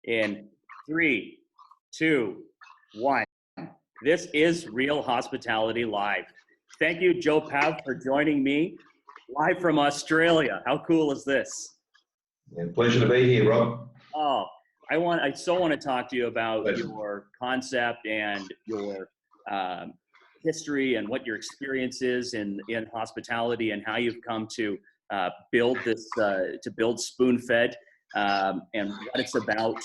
In 3, 2, 1. This is Real Hospitality Live. Thank you, Joe Pav, for joining me live from Australia. How cool is this? Yeah, pleasure to be here, Rob. Oh, I so want to talk to you about your concept and your history and what your experience is in hospitality and how you've come to build this, to build Spoonfed, and what it's about,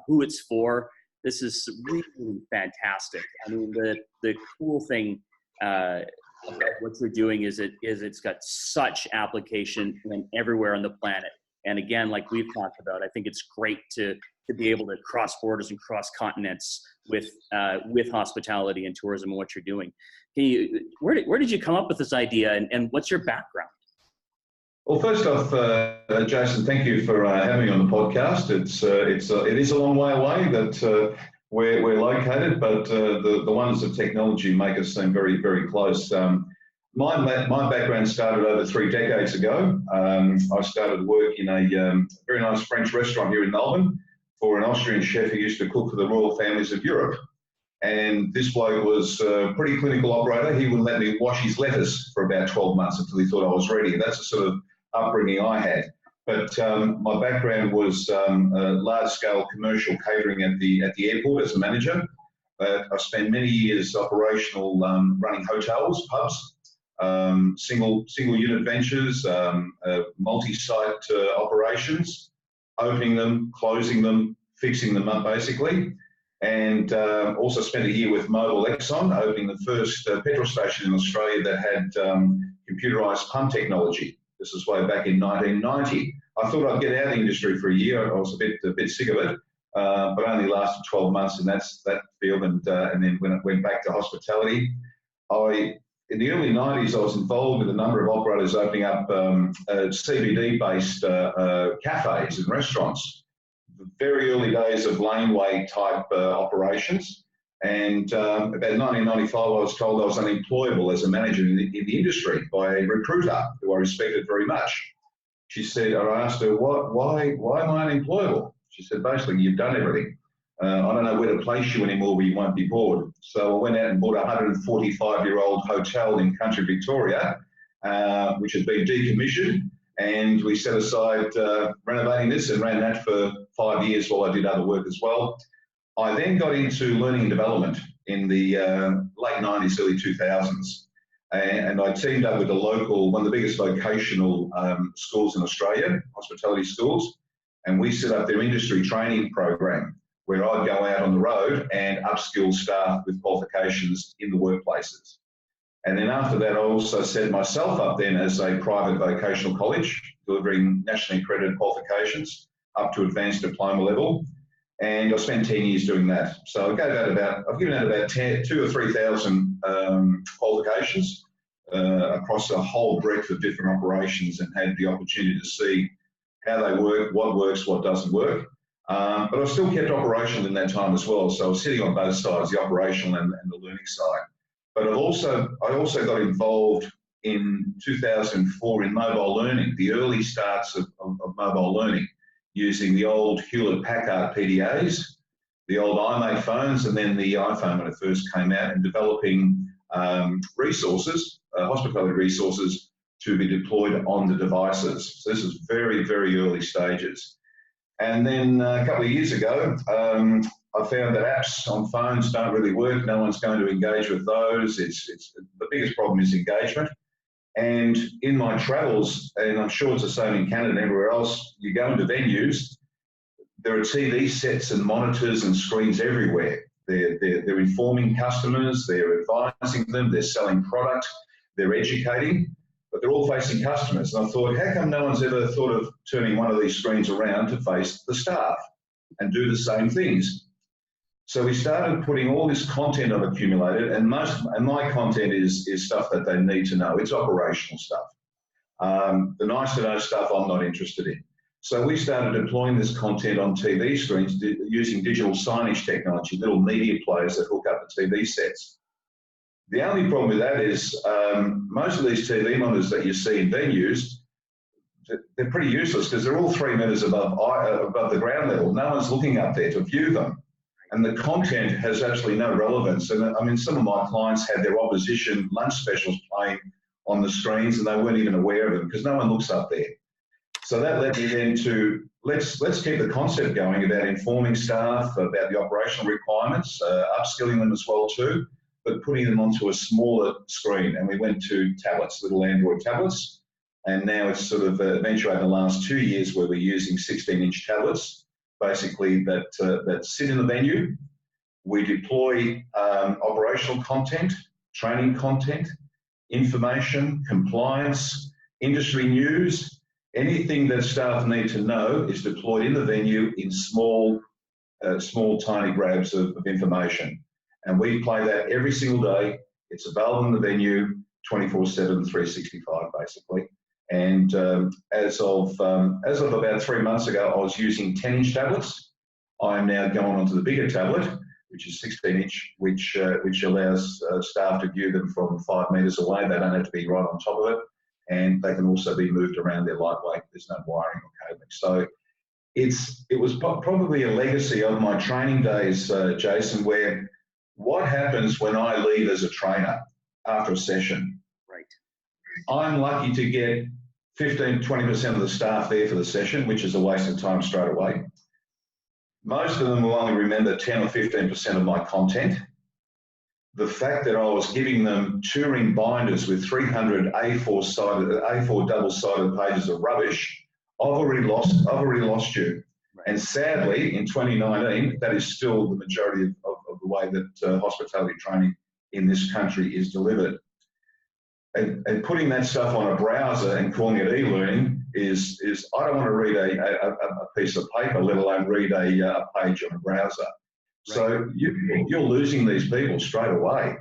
who it's for. This is really fantastic. I mean, the cool thing about what you're doing is it's got such application everywhere on the planet. And again, like we've talked about, I think it's great to be able to cross borders and cross continents with hospitality and tourism and what you're doing. Where did you come up with this idea, and what's your background? Well, first off, Jason, thank you for having me on the podcast. It is a long way away that we're located, but the wonders of technology make us seem very, very close. My background started over 3 decades ago. I started work in a very nice French restaurant here in Melbourne for an Austrian chef who used to cook for the royal families of Europe. And this bloke was a pretty clinical operator. He wouldn't let me wash his lettuce for about 12 months until he thought I was ready. That's the sort of upbringing I had. But my background was large-scale commercial catering at the airport as a manager. I spent many years operational running hotels, pubs, single unit ventures, multi-site operations, opening them, closing them, fixing them up basically. And also spent a year with Mobil Exxon, opening the first petrol station in Australia that had computerised pump technology. This was way back in 1990. I thought I'd get out of the industry for a year. I was a bit sick of it, but only lasted 12 months in that field. And then when I went back to hospitality, in the early 90s, I was involved with a number of operators opening up CBD-based cafes and restaurants. The very early days of laneway type operations. And about 1995, I was told I was unemployable as a manager in the industry by a recruiter who I respected very much. She said, I asked her, why am I unemployable? She said, basically, you've done everything. I don't know where to place you anymore where you won't be bored. So I went out and bought a 145-year-old hotel in country Victoria, which had been decommissioned. And we set aside renovating this and ran that for 5 years while I did other work as well. I then got into learning and development in the late 90s, early 2000s. And I teamed up with one of the biggest vocational schools in Australia, hospitality schools. And we set up their industry training program where I'd go out on the road and upskill staff with qualifications in the workplaces. And then after that, I also set myself up then as a private vocational college, delivering nationally accredited qualifications up to advanced diploma level. And I spent 10 years doing that. So I've given out about 2,000 or 3,000 qualifications across a whole breadth of different operations, and had the opportunity to see how they work, what works, what doesn't work. But I've still kept operational in that time as well. So I was sitting on both sides, the operational and the learning side. But I also got involved in 2004 in mobile learning, the early starts of mobile learning, using the old Hewlett-Packard PDAs, the old iMate phones, and then the iPhone when it first came out, and developing resources, hospitality resources, to be deployed on the devices. So this is very, very early stages. And then a couple of years ago, I found that apps on phones don't really work. No one's going to engage with those. The biggest problem is engagement. And in my travels, and I'm sure it's the same in Canada and everywhere else, you go into venues, there are TV sets and monitors and screens everywhere. They're informing customers, they're advising them, they're selling product, they're educating, but they're all facing customers. And I thought, how come no one's ever thought of turning one of these screens around to face the staff and do the same things? So we started putting all this content I've accumulated, and my content is stuff that they need to know. It's operational stuff. The nice to know stuff I'm not interested in. So we started deploying this content on TV screens using digital signage technology, little media players that hook up the TV sets. The only problem with that is most of these TV monitors that you see in venues, they're pretty useless because they're all 3 meters above the ground level. No one's looking up there to view them. And the content has absolutely no relevance. And I mean, some of my clients had their opposition lunch specials playing on the screens and they weren't even aware of them because no one looks up there. So that led me then to, let's keep the concept going about informing staff about the operational requirements, upskilling them as well too, but putting them onto a smaller screen. And we went to tablets, little Android tablets. And now it's sort of eventuated in the last 2 years where we're using 16-inch tablets, basically that sit in the venue. We deploy operational content, training content, information, compliance, industry news. Anything that staff need to know is deployed in the venue in small, tiny grabs of information. And we play that every single day. It's available in the venue 24/7, 365 basically. And as of about 3 months ago, I was using 10-inch tablets. I am now going onto the bigger tablet, which is 16-inch, which allows staff to view them from 5 meters away. They don't have to be right on top of it. And they can also be moved around. They're lightweight. There's no wiring or cabling. So it was probably a legacy of my training days, Jason, where what happens when I leave as a trainer after a session? Right. I'm lucky to get 15-20% of the staff there for the session, which is a waste of time straight away. Most of them will only remember 10 or 15% of my content. The fact that I was giving them touring binders with 300 A4 double-sided pages of rubbish, I've already lost you. Right. And sadly, in 2019, that is still the majority of the way that hospitality training in this country is delivered. And putting that stuff on a browser and calling it e-learning is I don't want to read a piece of paper, let alone read a page on a browser. Right. So you're losing these people straight away.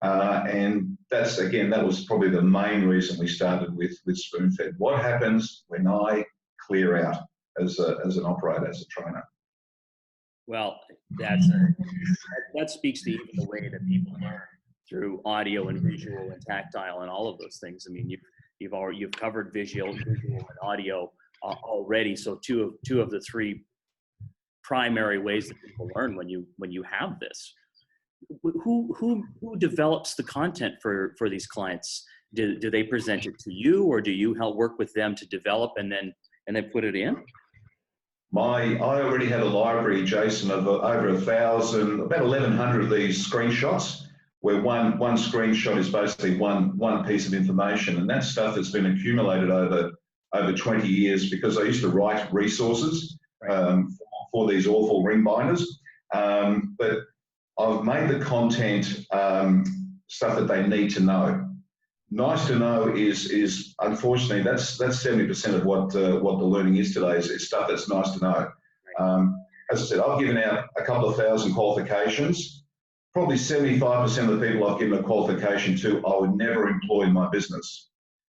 And that was probably the main reason we started with Spoonfed. What happens when I clear out as an operator, as a trainer? Well, that speaks to even the way that people learn through audio and visual and tactile and all of those things. I mean, you've covered visual and audio already. So two of the three primary ways that people learn when you have this. Who develops the content for these clients? Do they present it to you, or do you help work with them to develop and then put it in? I already have a library, Jason, of over 1,000, about 1,100 of these screenshots, where one screenshot is basically one piece of information, and that's stuff that's been accumulated over 20 years because I used to write resources for these awful ring binders, but I've made the content stuff that they need to know. Nice to know is unfortunately that's 70% of what the learning is today is stuff that's nice to know. As I said, I've given out a couple of thousand qualifications. Probably 75% of the people I've given a qualification to, I would never employ in my business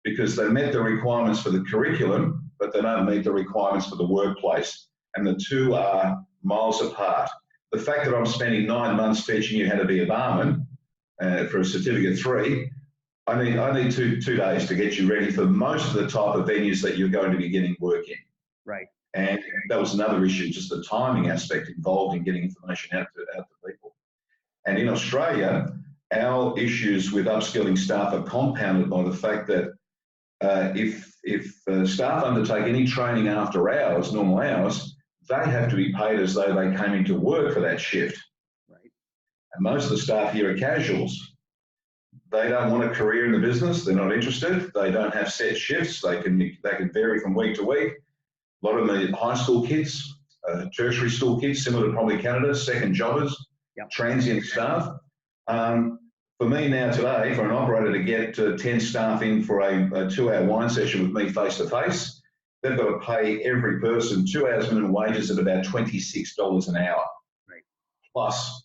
because they met the requirements for the curriculum, but they don't meet the requirements for the workplace. And the two are miles apart. The fact that I'm spending 9 months teaching you how to be a barman for a certificate 3, I need two days to get you ready for most of the type of venues that you're going to be getting work in. Right. And that was another issue, just the timing aspect involved in getting information out to people. And in Australia, our issues with upskilling staff are compounded by the fact that if staff undertake any training after hours, normal hours, they have to be paid as though they came into work for that shift. Right. And most of the staff here are casuals. They don't want a career in the business. They're not interested. They don't have set shifts. They can vary from week to week. A lot of them are high school kids, tertiary school kids, similar to probably Canada, second jobbers, yep. Transient staff. For me now today, for an operator to get 10 staff in for a 2-hour wine session with me face-to-face, they've got to pay every person 2 hours minimum wages at about $26 an hour, right. Plus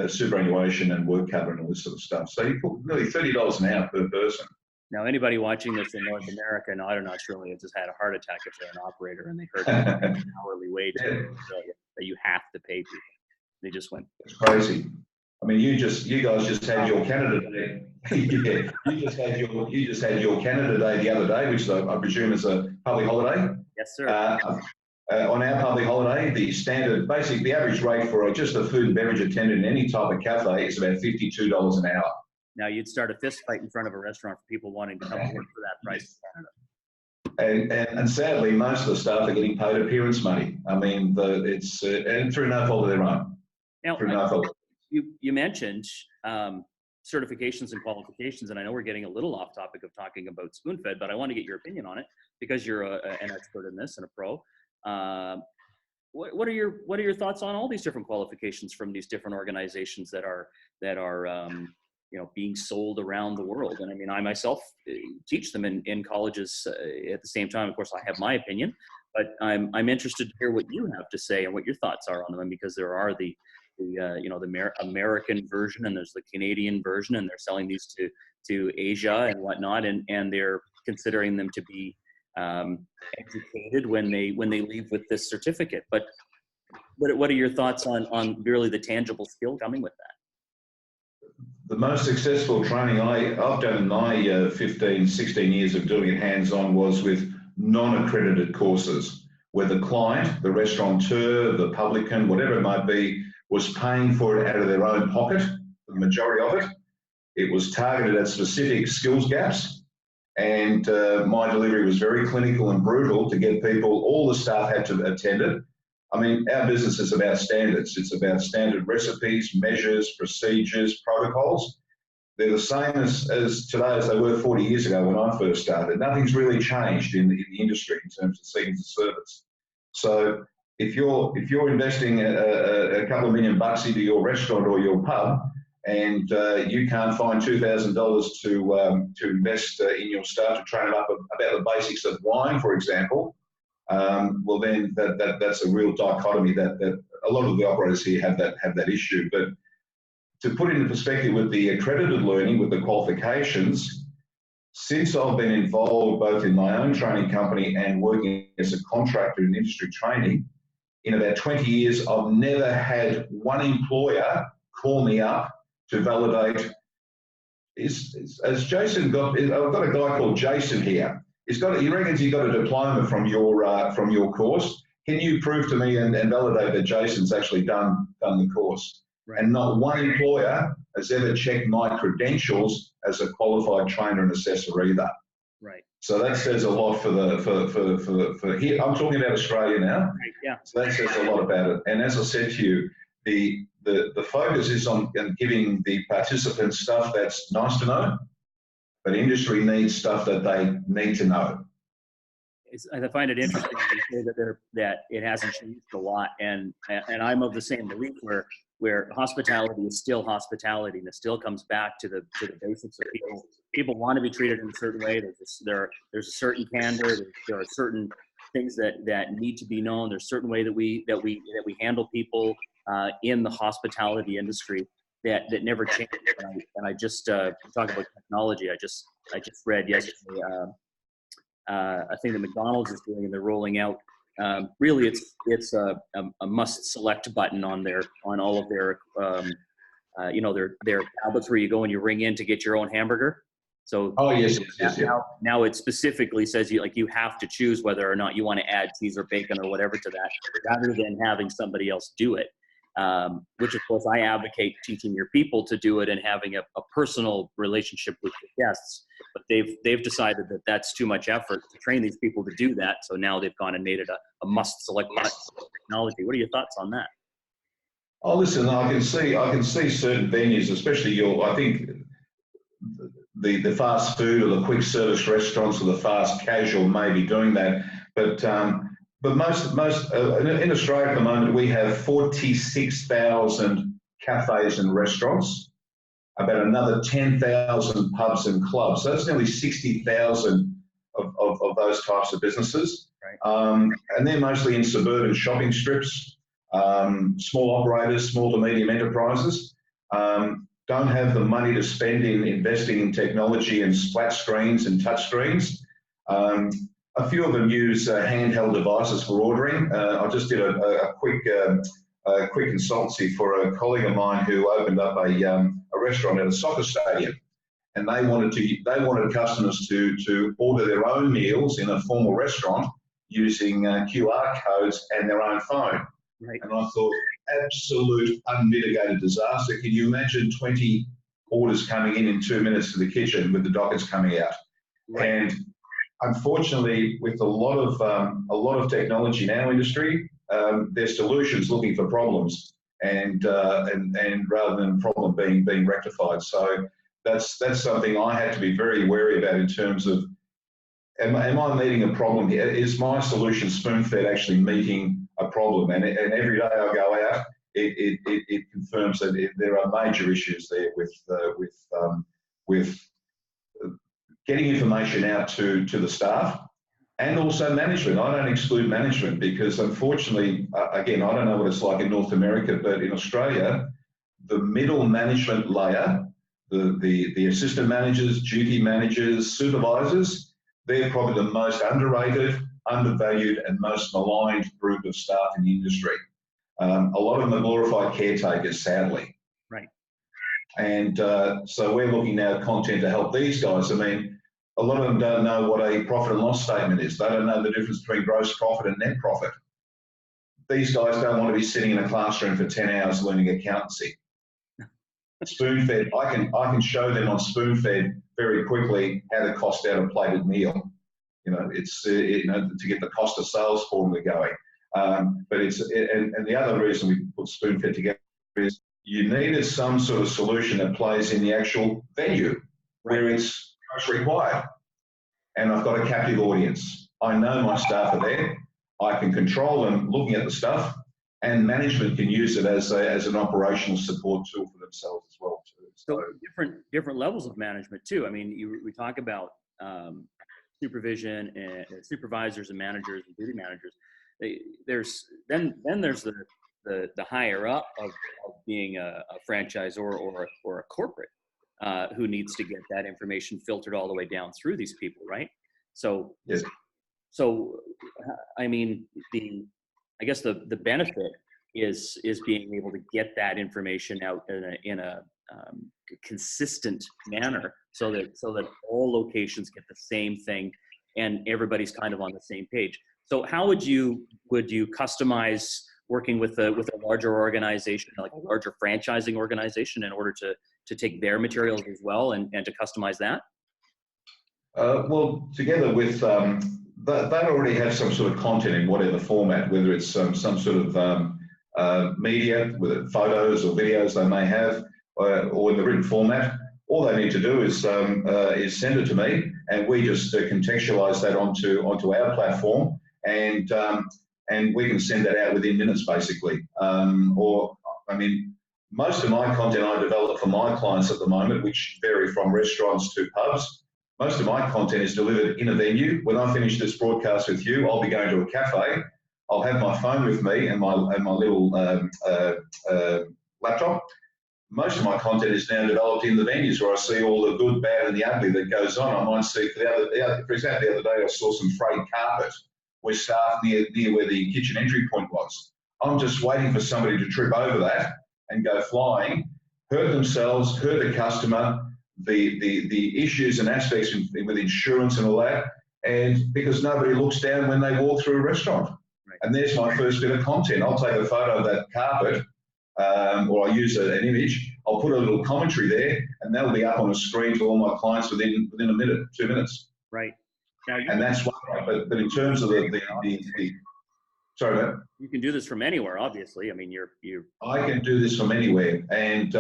superannuation and work cover and all this sort of stuff. So you put nearly $30 an hour per person. Now, anybody watching this in North America, and I'm not sure, just had a heart attack if they're an operator and they heard an hourly wage that you have to pay people. They just went. It's crazy. I mean, you guys just had your Canada Day. Yeah, you just had your Canada Day the other day, which I presume is a public holiday. Yes, sir. On our public holiday, the average rate for just a food and beverage attendant in any type of cafe is about $52 an hour. Now you'd start a fist fight in front of a restaurant for people wanting to come work for that price in Canada. And sadly, most of the staff are getting paid appearance money. I mean, it's and through no fault of their own. Now, through no fault. You mentioned certifications and qualifications, and I know we're getting a little off topic of talking about Spoonfed, but I want to get your opinion on it because you're an expert in this and a pro. What are your thoughts on all these different qualifications from these different organizations that are being sold around the world? And I mean, I myself teach them in colleges at the same time. Of course, I have my opinion, but I'm interested to hear what you have to say and what your thoughts are on them, because there are the American version and there's the Canadian version, and they're selling these to Asia and whatnot, and they're considering them to be educated when they leave with this certificate. But what are your thoughts on really the tangible skill coming with that? The most successful training I've done in my 15, 16 years of doing it hands-on was with non-accredited courses, where the client, the restaurateur, the publican, whatever it might be, was paying for it out of their own pocket, the majority of it. It was targeted at specific skills gaps, and my delivery was very clinical and brutal to get people, all the staff had to attend it. I mean, our business is about standards. It's about standard recipes, measures, procedures, protocols. They're the same as today as they were 40 years ago when I first started. Nothing's really changed in the industry in terms of settings of service. So if you're investing a couple of $1 million into your restaurant or your pub, and you can't find $2,000 to invest in your staff to train it up about the basics of wine, for example, well then that's a real dichotomy that a lot of the operators here have that issue. But to put it into perspective with the accredited learning, with the qualifications, since I've been involved both in my own training company and working as a contractor in industry training, in about 20 years, I've never had one employer call me up to validate. As Jason I've got a guy called Jason here. He reckons he got a diploma from your course. Can you prove to me and validate that Jason's actually done the course? Right. And not one employer has ever checked my credentials as a qualified trainer and assessor either. Right. So that says a lot for here. I'm talking about Australia now. Right, yeah. So that says a lot about it. And as I said to you, the focus is on giving the participants stuff that's nice to know, but industry needs stuff that they need to know. I find it interesting to say that it hasn't changed a lot, and I'm of the same belief where hospitality is still hospitality, and it still comes back to the basics of people want to be treated in a certain way. There's a certain candor. There are certain things that need to be known. There's a certain way that we handle people in the hospitality industry that never change. And I just talk about technology. I just read yesterday a thing that McDonald's is doing, and they're rolling out. Really, it's a must select button on all of their their tablets where you go and you ring in to get your own hamburger. So yes. Now it specifically says you have to choose whether or not you want to add cheese or bacon or whatever to that, rather than having somebody else do it. Which of course I advocate teaching your people to do it and having a personal relationship with the guests, but they've decided that that's too much effort to train these people to do that. So now they've gone and made it a must select button technology. What are your thoughts on that? Oh, listen, I can see certain venues, especially I think the fast food or the quick service restaurants or the fast casual may be doing that, but most in Australia at the moment, we have 46,000 cafes and restaurants, about another 10,000 pubs and clubs. So that's nearly 60,000 of those types of businesses. Right. And they're mostly in suburban shopping strips, small operators, small to medium enterprises, don't have the money to spend in investing in technology and splat screens and touch screens. A few of them use handheld devices for ordering. I just did a quick a quick consultancy for a colleague of mine who opened up a restaurant at a soccer stadium, and they wanted customers to order their own meals in a formal restaurant using QR codes and their own phone. Right. And I thought, absolute unmitigated disaster. Can you imagine 20 orders coming in 2 minutes to the kitchen with the dockets coming out? Right. And unfortunately, with a lot of technology in our industry, there's solutions looking for problems, and rather than problem being rectified. So that's something I had to be very wary about in terms of, am I meeting a problem here? Is my solution Spoonfed actually meeting a problem? And every day I go out, it confirms that there are major issues there with getting information out to the staff, and also management. I don't exclude management, because unfortunately, again, I don't know what it's like in North America, but in Australia, the middle management layer, the assistant managers, duty managers, supervisors, they're probably the most underrated, undervalued, and most maligned group of staff in the industry. A lot of them are glorified caretakers, sadly. Right. And so we're looking now at content to help these guys. I mean, a lot of them don't know what a profit and loss statement is. They don't know the difference between gross profit and net profit. These guys don't want to be sitting in a classroom for 10 hours learning accountancy. Spoonfed, I can show them on Spoonfed very quickly how to cost out a plated meal. You know, it's to get the cost of sales formula going. But and the other reason we put Spoonfed together is you needed some sort of solution that plays in the actual venue where it's most required. And I've got a captive audience. I know my staff are there. I can control them looking at the stuff, and management can use it as an operational support tool for themselves as well too. So different levels of management too. I mean, we talk about supervision and supervisors and managers and duty managers. There's the higher up of being a franchisor or a corporate who needs to get that information filtered all the way down through these people, right? So yes. So I mean, I guess the benefit is being able to get that information out in a consistent manner, so that all locations get the same thing and everybody's kind of on the same page. So how would you customize working with a larger organization, like a larger franchising organization, in order to take their materials as well and to customize that? Well, together with they already have some sort of content in whatever format, whether it's some sort of media, whether photos or videos they may have, or in the written format. All they need to do is send it to me, and we just contextualize that onto our platform, and we can send that out within minutes, basically. Most of my content I develop for my clients at the moment, which vary from restaurants to pubs. Most of my content is delivered in a venue. When I finish this broadcast with you, I'll be going to a cafe. I'll have my phone with me and my little laptop. Most of my content is now developed in the venues, where I see all the good, bad, and the ugly that goes on. I might see, for example, the other day I saw some frayed carpet with staff near where the kitchen entry point was. I'm just waiting for somebody to trip over that and go flying, hurt themselves, hurt the customer, the issues and aspects with insurance and all that, and because nobody looks down when they walk through a restaurant. Right. And there's my first bit of content. I'll take a photo of that carpet, or I'll use an image. I'll put a little commentary there, and that'll be up on a screen to all my clients within a minute, 2 minutes. Right. Now, and that's one way. But in terms of the sorry, Matt. You can do this from anywhere, obviously. I mean, I can do this from anywhere, and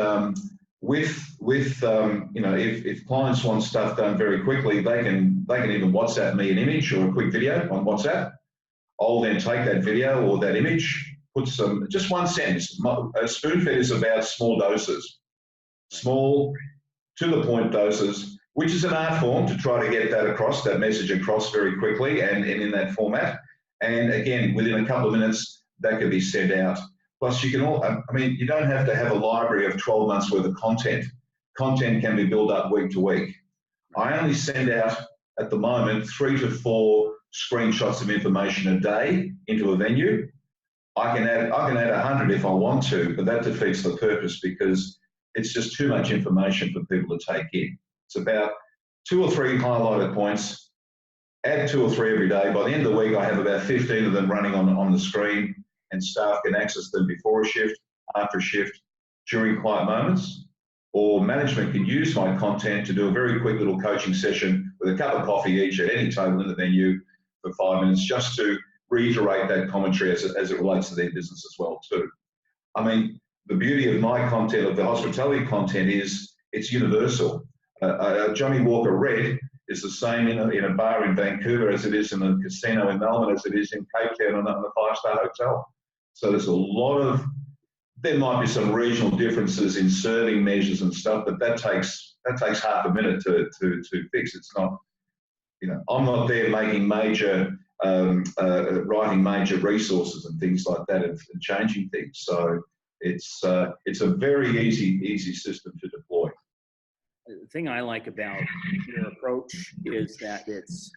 if clients want stuff done very quickly, they can even WhatsApp me an image or a quick video on WhatsApp. I'll then take that video or that image, put just one sentence. Spoonfed is about small doses, small to the point doses, which is an art form to try to get that message across very quickly and in that format. And again, within a couple of minutes, that could be sent out. Plus, you don't have to have a library of 12 months worth of content. Content can be built up week to week. I only send out, at the moment, 3 to 4 screenshots of information a day into a venue. I can add 100 if I want to, but that defeats the purpose because it's just too much information for people to take in. It's about 2 or 3 highlighted points, add 2 or 3 every day. By the end of the week, I have about 15 of them running on the screen, and staff can access them before a shift, after a shift, during quiet moments, or management can use my content to do a very quick little coaching session with a cup of coffee each at any table in the venue for 5 minutes, just to reiterate that commentary as it relates to their business as well too. I mean, the beauty of my content, of the hospitality content, is it's universal. Johnny Walker Red is the same in a bar in Vancouver as it is in a casino in Melbourne, as it is in Cape Town on a 5-star hotel. So there's a lot of, there might be some regional differences in serving measures and stuff, but that takes half a minute to fix. It's not, you know, I'm not there making major, writing major resources and things like that and changing things. So it's a very easy system to deploy. The thing I like about your approach is that it's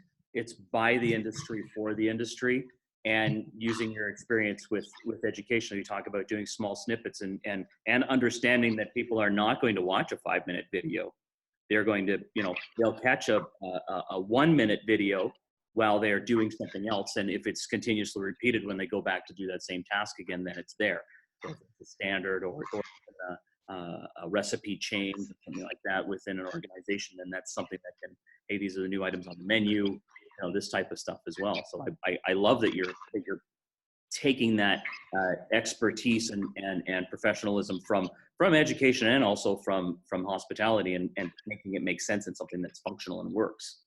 by the industry for the industry, and using your experience with education. You talk about doing small snippets and understanding that people are not going to watch a 5-minute video. They're going to, you know, they'll catch a 1-minute video while they're doing something else. And if it's continuously repeated when they go back to do that same task again, then it's there. So if it's a standard or a recipe change or something like that within an organization, then that's something that can, hey, these are the new items on the menu, you know, this type of stuff as well. So I love that you're taking that expertise and professionalism from education and also from hospitality and making it make sense in something that's functional and works.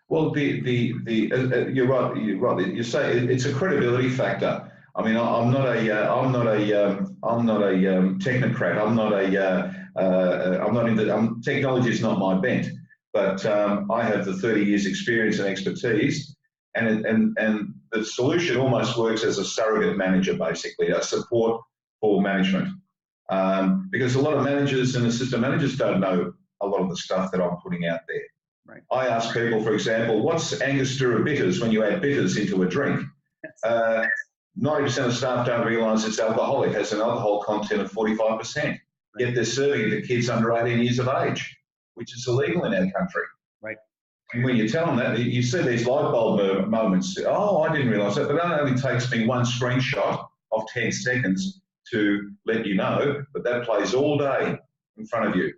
Well, you're right. You say it's a credibility factor. I mean, I'm not a technocrat. Technology is not my bent, but I have the 30 years experience and expertise, and the solution almost works as a surrogate manager, basically, a support for management. Because a lot of managers and assistant managers don't know a lot of the stuff that I'm putting out there. Right. I ask people, for example, what's Angostura bitters when you add bitters into a drink? 90% of staff don't realise it's alcoholic, has an alcohol content of 45%. Yet they're serving it to kids under 18 years of age, which is illegal in our country. Right. And when you tell them that, you see these light bulb moments. Oh, I didn't realise that. But that only takes me one screenshot of 10 seconds to let you know, but that plays all day in front of you.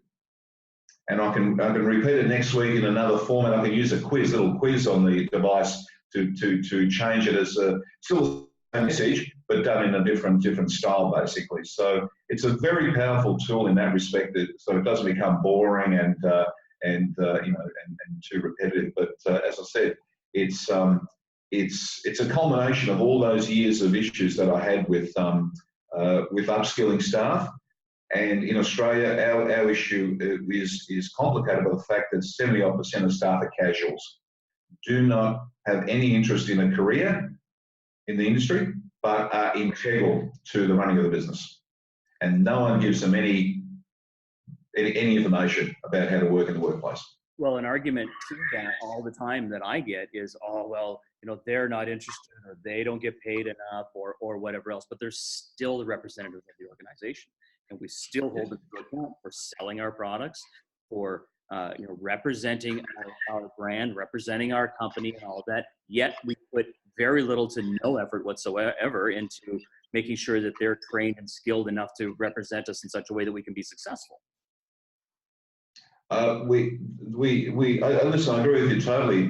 And I can repeat it next week in another format. I can use a little quiz on the device to change it as still a message, but done in a different style, basically. So it's a very powerful tool in that respect, so it doesn't become boring and too repetitive. But as I said, it's a culmination of all those years of issues that I had with upskilling staff. And in Australia, our issue is complicated by the fact that 70% of staff are casuals, do not have any interest in a career in the industry, but are integral to the running of the business. And no one gives them any information about how to work in the workplace. Well, an argument to that all the time that I get is, oh, well, you know, they're not interested or they don't get paid enough or whatever else, but they're still the representatives of the organization. And we still hold them to account for selling our products, for representing our brand, representing our company and all of that. Yet we put very little to no effort whatsoever into making sure that they're trained and skilled enough to represent us in such a way that we can be successful. Listen, I agree with you totally.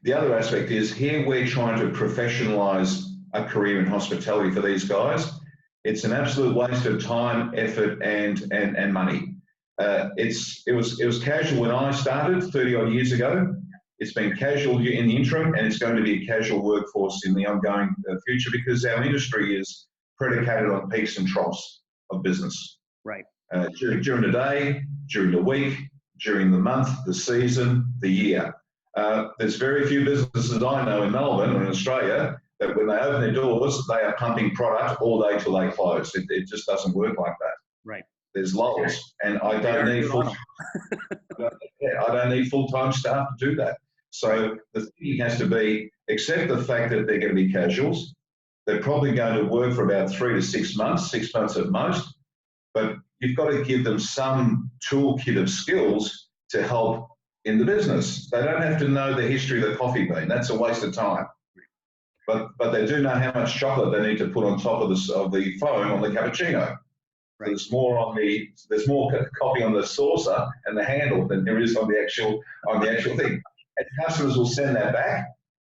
The other aspect is here we're trying to professionalize a career in hospitality for these guys. It's an absolute waste of time, effort, and money. It was casual when I started 30 odd years ago. It's been casual in the interim, and it's going to be a casual workforce in the ongoing future because our industry is predicated on peaks and troughs of business. Right. During the day, during the week, during the month, the season, the year. There's very few businesses I know in Melbourne or in Australia that when they open their doors, they are pumping product all day till they close. It just doesn't work like that. Right. There's lulls, and I don't need full-time staff to do that. So the thing has to be accept the fact that they're going to be casuals, They're probably going to work for about 3 to 6 months, 6 months at most, but you've got to give them some toolkit of skills to help in the business. They don't have to know the history of the coffee bean. That's a waste of time. But they do know how much chocolate they need to put on top of the foam on the cappuccino. Right. There's more coffee on the saucer and the handle than there is on the actual thing. And customers will send that back.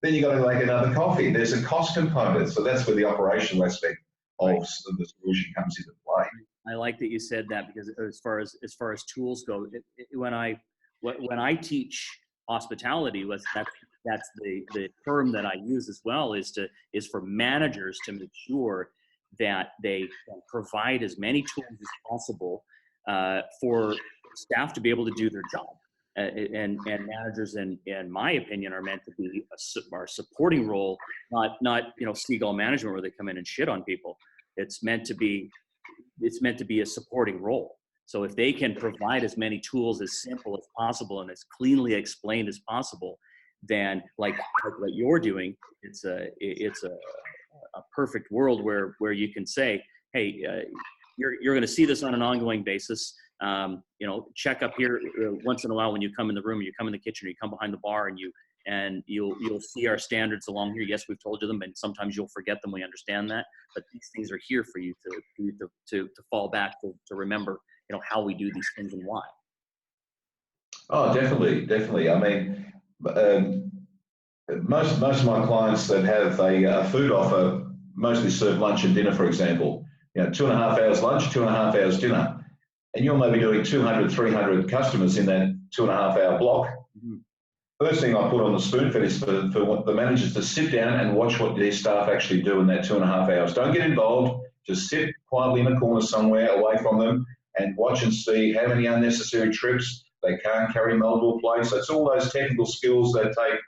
Then you've got to make another coffee. There's a cost component, so that's where the operational aspect of the solution comes into play. I like that you said that, because as far as tools go, when I teach hospitality, that's the term that I use as well, is for managers to make sure that they can provide as many tools as possible for staff to be able to do their job. And managers, in my opinion, are meant to be our supporting role, not seagull management where they come in and shit on people. It's meant to be a supporting role. So if they can provide as many tools as simple as possible and as cleanly explained as possible, then like what you're doing, it's a perfect world where you can say, hey, you're going to see this on an ongoing basis. Check up here once in a while when you come in the room, or you come in the kitchen, or you come behind the bar, and you'll see our standards along here. Yes, we've told you them, and sometimes you'll forget them. We understand that, but these things are here for you to fall back to remember, how we do these things and why. Oh, definitely. I mean, most of my clients that have a food offer mostly serve lunch and dinner, for example. 2.5 hours lunch, 2.5 hours dinner. And you're maybe doing 200, 300 customers in that 2.5 hour block. Mm-hmm. First thing I put on the Spoonfed is for the managers to sit down and watch what their staff actually do in that 2.5 hours. Don't get involved. Just sit quietly in a corner somewhere away from them and watch and see how many unnecessary trips. They can't carry multiple plates. So it's all those technical skills that take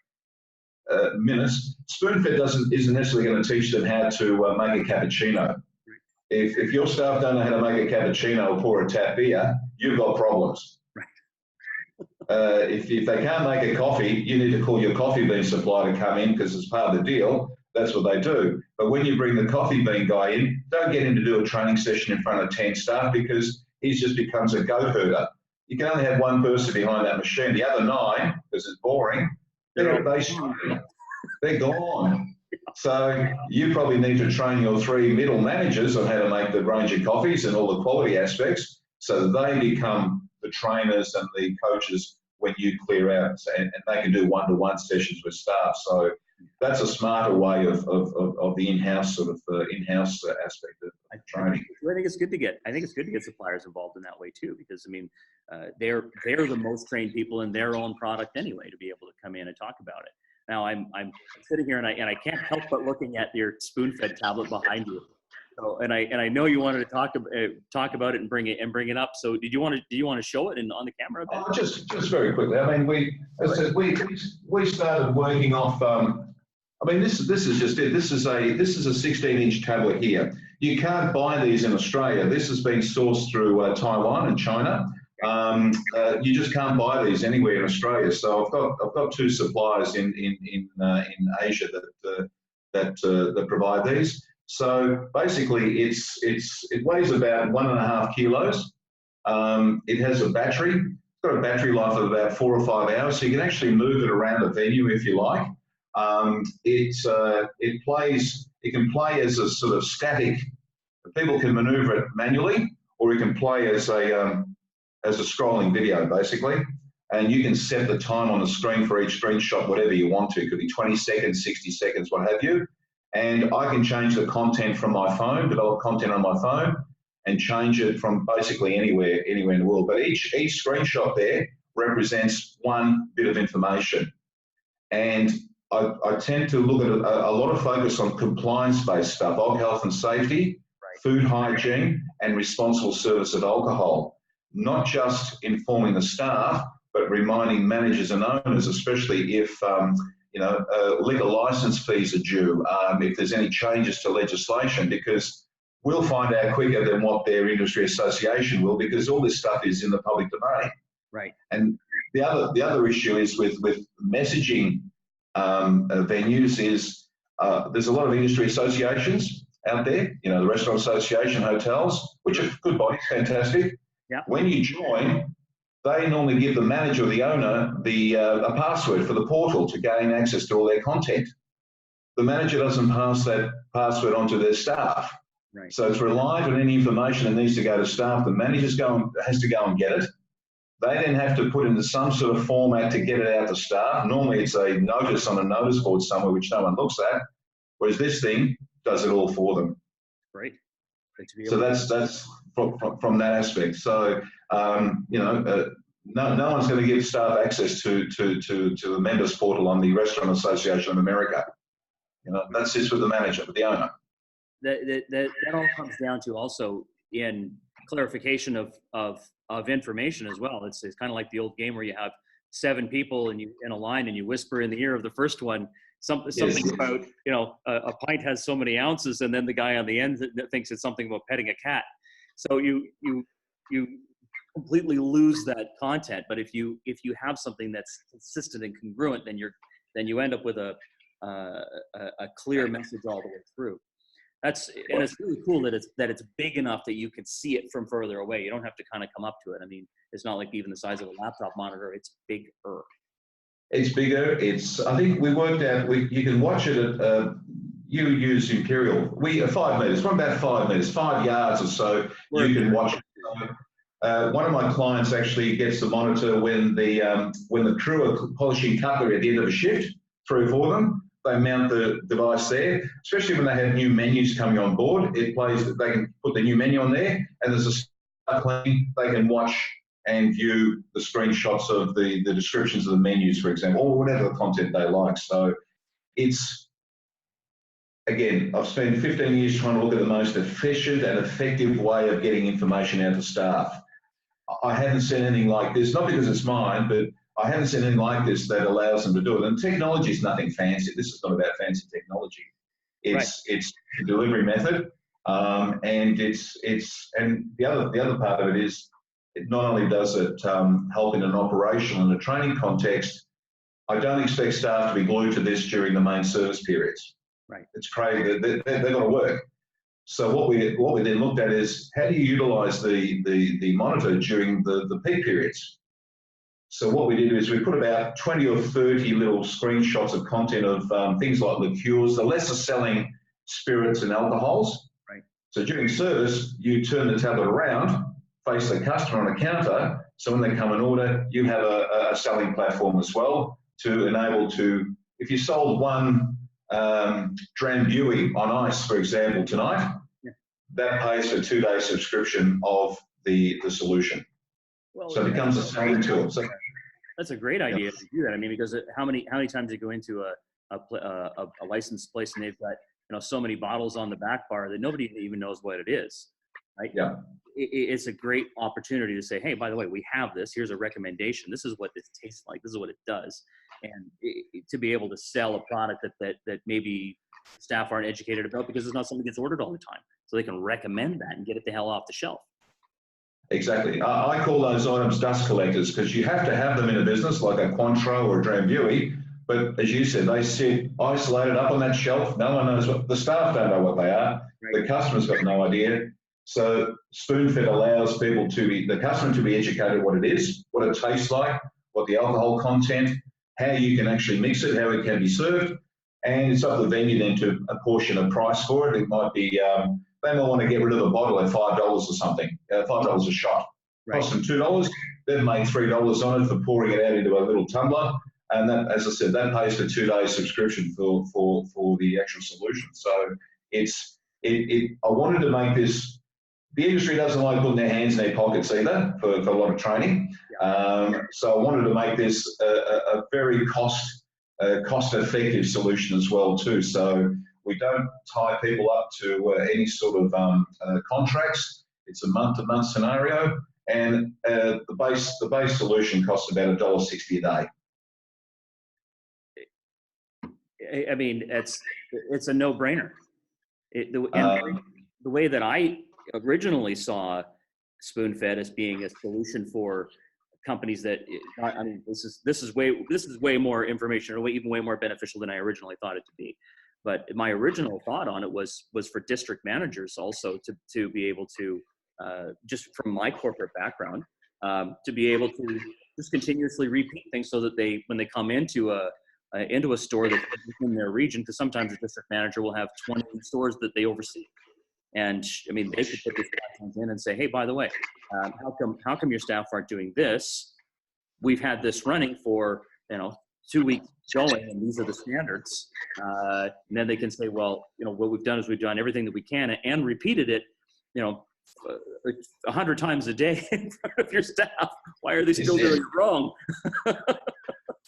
minutes. Spoonfed isn't necessarily going to teach them how to make a cappuccino. If your staff don't know how to make a cappuccino or pour a tap beer, you've got problems. Right. If they can't make a coffee, you need to call your coffee bean supplier to come in, because as part of the deal, that's what they do. But when you bring the coffee bean guy in, don't get him to do a training session in front of 10 staff, because he just becomes a goat herder. You can only have one person behind that machine. The other 9, because it's boring, they're gone. So you probably need to train your 3 middle managers on how to make the range of coffees and all the quality aspects, so that they become the trainers and the coaches when you clear out, and they can do one-to-one sessions with staff. So that's a smarter way of the in-house in-house aspect of training. I think it's good to get suppliers involved in that way too, because they're the most trained people in their own product anyway, to be able to come in and talk about it. Now I'm sitting here and I can't help but looking at your Spoonfed tablet behind you. So and I know you wanted to talk about it and bring it up. So do you want to show it on the camera a bit? Oh, just very quickly. I mean, we started working off. This is just it. This is a 16-inch tablet here. You can't buy these in Australia. This has been sourced through Taiwan and China. You just can't buy these anywhere in Australia. So I've got 2 suppliers in Asia that provide these. So basically, it weighs about 1.5 kilos. It has a battery. It's got a battery life of about 4 or 5 hours, so you can actually move it around the venue if you like. It can play as a sort of static. People can maneuver it manually, or it can play as a scrolling video, basically. And you can set the time on the screen for each screenshot, whatever you want to. It could be 20 seconds, 60 seconds, what have you. And I can change the content from my phone, develop content on my phone, and change it from basically anywhere in the world. But each screenshot there represents one bit of information. And I tend to look at a lot of focus on compliance-based stuff, health and safety, food hygiene, and responsible service of alcohol. Not just informing the staff, but reminding managers and owners, especially if liquor license fees are due, if there's any changes to legislation, because we'll find out quicker than what their industry association will, because all this stuff is in the public domain. Right. And the other issue is with messaging venues is there's a lot of industry associations out there, you know, the Restaurant Association, hotels, which are good bodies, fantastic. Yeah. When you join, they normally give the manager or the owner a password for the portal to gain access to all their content. The manager doesn't pass that password on to their staff. Right. So it's reliant on any information that needs to go to staff. The manager has to go and get it. They then have to put into some sort of format to get it out to staff. Normally it's a notice on a notice board somewhere which no one looks at, whereas this thing does it all for them. Great. So that's from that aspect. So, you know, no one's going to give staff access to the members portal on the Restaurant Association of America. You know, that sits with the manager, with the owner. That all comes down to also in clarification of information as well. It's kind of like the old game where you have 7 people and you in a line and you whisper in the ear of the first one something Yes. about, you know, a pint has so many ounces, and then the guy on the end thinks it's something about petting a cat. So you completely lose that content. But if you have something that's consistent and congruent, then you end up with a clear message all the way through. And it's really cool that it's big enough that you can see it from further away. You don't have to kind of come up to it. I mean, it's not like even the size of a laptop monitor. It's bigger. It's bigger. I think we worked out, you can watch it at, you use Imperial. 5 meters, from about 5 meters, 5 yards or so, you can watch it. One of my clients actually gets the monitor when the crew are polishing cutlery at the end of a shift through for them. They mount the device there, especially when they have new menus coming on board. It plays that they can put the new menu on there, and there's a start clean. They can watch and view the screenshots of the descriptions of the menus, for example, or whatever the content they like. So it's, again, I've spent 15 years trying to look at the most efficient and effective way of getting information out to staff. I haven't seen anything like this, not because it's mine, but I haven't seen anything like this that allows them to do it. And technology is nothing fancy. This is not about fancy technology. It's the delivery method, and the other part of it is, it not only does it help in an operational and a training context. I don't expect staff to be glued to this during the main service periods. Right. It's crazy. They've got to work. So what we then looked at is, how do you utilise the monitor during the peak periods? So what we did is we put about 20 or 30 little screenshots of content of things like liqueurs, the lesser selling spirits and alcohols. Right. So during service, you turn the tablet around, face the customer on a counter, so when they come and order, you have a selling platform as well to enable if you sold one Drambuie on ice, for example, tonight, that pays for a 2-day subscription of the solution. Well, so it becomes a selling tool. So that's a great idea to do that. I mean, because how many times you go into a licensed place and they've got so many bottles on the back bar that nobody even knows what it is, right? Yeah. It's a great opportunity to say, hey, by the way, we have this. Here's a recommendation. This is what this tastes like. This is what it does. And to be able to sell a product that maybe staff aren't educated about because it's not something that gets ordered all the time. So they can recommend that and get it the hell off the shelf. Exactly. I call those items dust collectors, because you have to have them in a business like a Cointreau or a Drambuie. But as you said, they sit isolated up on that shelf. No one knows the staff don't know what they are. Right. The customer's got no idea. So Spoonfed allows the customer to be educated what it is, what it tastes like, what the alcohol content, how you can actually mix it, how it can be served. And it's up to the venue then to apportion a price for it. It might be, they might want to get rid of a bottle at $5 or something, $5 a shot. Right. Cost them $2. They've made $3 on it for pouring it out into a little tumbler. And that, as I said, that pays for 2-day subscription for the actual solution. So I wanted to make this, the industry doesn't like putting their hands in their pockets either for a lot of training. So I wanted to make this a very cost-effective solution as well too. So we don't tie people up to any sort of contracts. It's a month-to-month scenario, and the base solution costs about $1.60 a day. I mean, it's a no-brainer. The way that I originally saw Spoonfed as being a solution for companies that, I mean, this is way more information, or even way more beneficial than I originally thought it to be. But my original thought on it was for district managers also to be able to, just from my corporate background, to be able to just continuously repeat things so that when they come into a store that's in their region, because sometimes a district manager will have 20 stores that they oversee. And I mean, they could put this in and say, hey, by the way, how come your staff aren't doing this? We've had this running for, 2 weeks going, and these are the standards. And then they can say, well, what we've done is we've done everything that we can and repeated it, 100 times a day in front of your staff. Why are they still doing it wrong?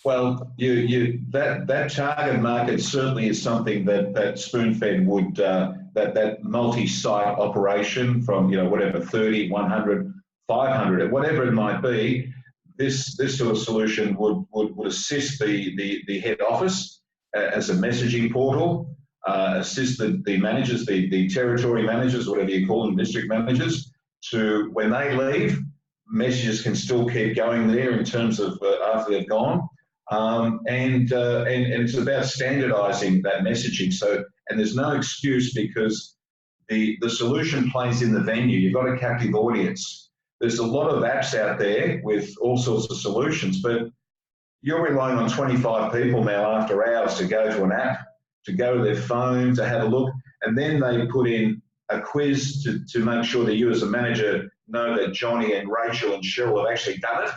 Well, that target market certainly is something that Spoonfed would, that multi-site operation from, whatever, 30, 100, 500, whatever it might be, this sort of solution would assist the head office as a messaging portal, assist the managers, the territory managers, whatever you call them, district managers, to, when they leave, messages can still keep going there in terms of after they've gone. And it's about standardizing that messaging. So, and there's no excuse, because the solution plays in the venue. You've got a captive audience. There's a lot of apps out there with all sorts of solutions, but you're relying on 25 people now after hours to go to an app, to go to their phone, to have a look, and then they put in a quiz to make sure that you as a manager know that Johnny and Rachel and Cheryl have actually done it.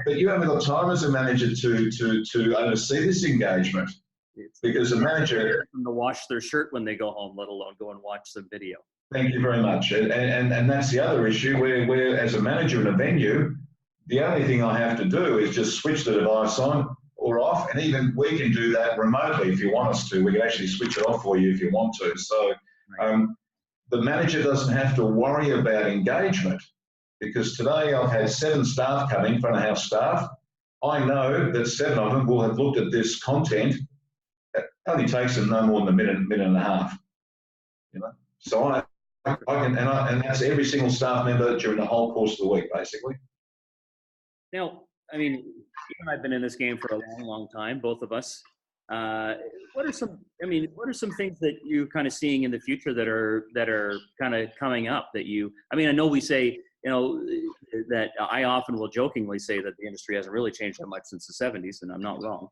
But you haven't got time as a manager to oversee this engagement, because a manager to wash their shirt when they go home, let alone go and watch the video. Thank you very much. And that's the other issue where as a manager in a venue, the only thing I have to do is just switch the device on or off, and even we can do that remotely if you want us to. We can actually switch it off for you if you want to. So the manager doesn't have to worry about engagement. Because today I've had 7 staff come in, front of house staff. I know that 7 of them will have looked at this content. It only takes them no more than a minute and a half. So I can, and that's every single staff member during the whole course of the week, basically. Now, I mean, you and I've been in this game for a long, long time, both of us. What are some things that you're kind of seeing in the future that are kind of coming up that I know we say, that I often will jokingly say that the industry hasn't really changed that much since the 70s, and I'm not wrong.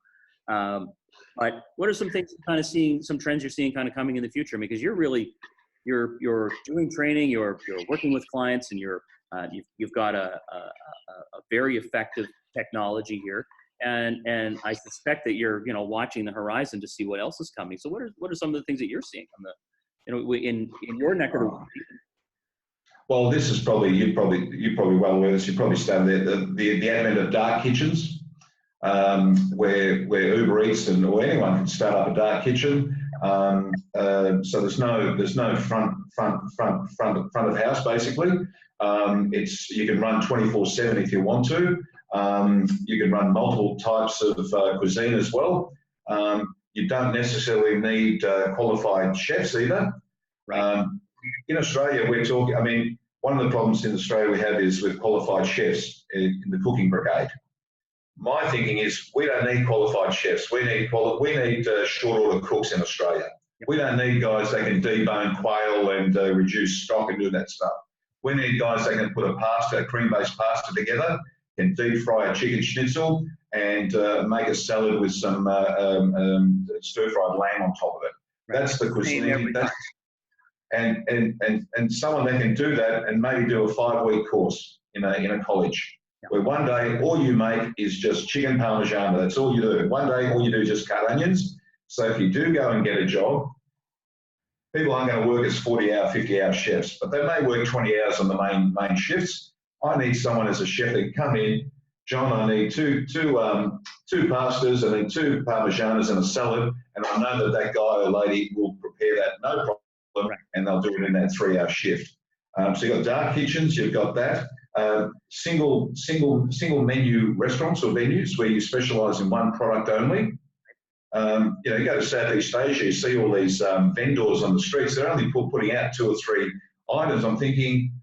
But what are some things you're kind of seeing, some trends you're seeing kind of coming in the future? Because you're doing training, you're working with clients, and you've got a very effective technology here. And I suspect that you're watching the horizon to see what else is coming. So what are some of the things that you're seeing on the in your neck of the woods? Well, this is probably you're probably well aware of this. You probably started the advent of dark kitchens, where Uber Eats or anyone can start up a dark kitchen. So there's no front of house basically. You can run 24/7 if you want to. You can run multiple types of cuisine as well. You don't necessarily need qualified chefs either. In Australia, we're talking, one of the problems in Australia we have is with qualified chefs in the cooking brigade. My thinking is we don't need qualified chefs. We need short order cooks in Australia. We don't need guys that can debone quail and reduce stock and do that stuff. We need guys that can put a cream-based pasta together, can deep fry a chicken schnitzel, and make a salad with some stir-fried lamb on top of it. That's the cuisine. And someone that can do that and maybe do a 5-week course in a college, where one day all you make is just chicken parmigiana. That's all you do. One day all you do is just cut onions. So if you do go and get a job, people aren't going to work as 40-hour, 50-hour chefs, but they may work 20 hours on the main shifts. I need someone as a chef that can come in. John, I need two pastas, I need 2 parmigianas and a salad, and I know that guy or lady will prepare that no problem. And they'll do it in that 3-hour shift. So you've got dark kitchens, you've got that. Single menu restaurants or venues where you specialise in one product only. You go to Southeast Asia, you see all these vendors on the streets. They're only putting out 2 or 3 items. I'm thinking,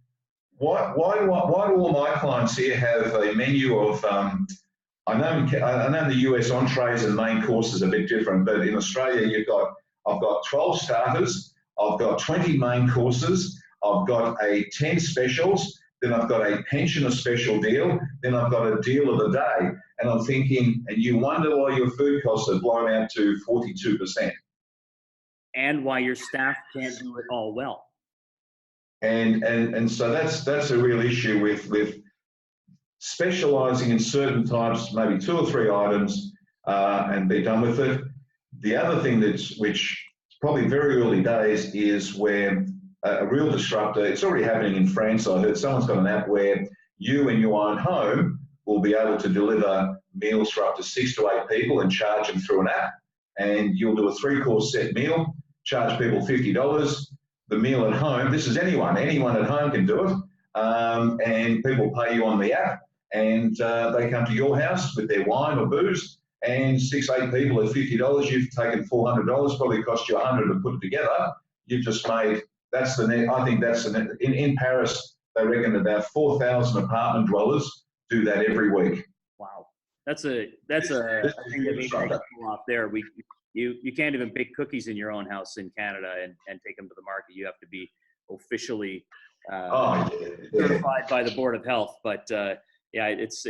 why do all my clients here have a menu of? I know in the US entrees and main courses are a bit different, but in Australia you've got I've got 12 starters, I've got 20 main courses, I've got 10 specials, then I've got a pensioner special deal, then I've got a deal of the day. And I'm thinking, and you wonder why your food costs are blown out to 42%. And why your staff can't do it all well. And so that's a real issue with specialising in certain types, maybe 2 or 3 items, and be done with it. The other thing which probably very early days is where a real disruptor, it's already happening in France. I heard someone's got an app where you in your own home will be able to deliver meals for up to 6 to 8 people and charge them through an app. And you'll do a 3-course set meal, charge people $50. The meal at home, this is anyone at home can do it. And people pay you on the app, and they come to your house with their wine or booze, and 6, 8 people at $50, you've taken $400, probably cost you $100 to put it together. You've just made, that's the net, I think that's the net. In Paris, they reckon about 4,000 apartment dwellers do that every week. Wow. That's a thing that makes people off there. You can't even bake cookies in your own house in Canada and take them to the market. You have to be officially certified by the Board of Health. But yeah, it's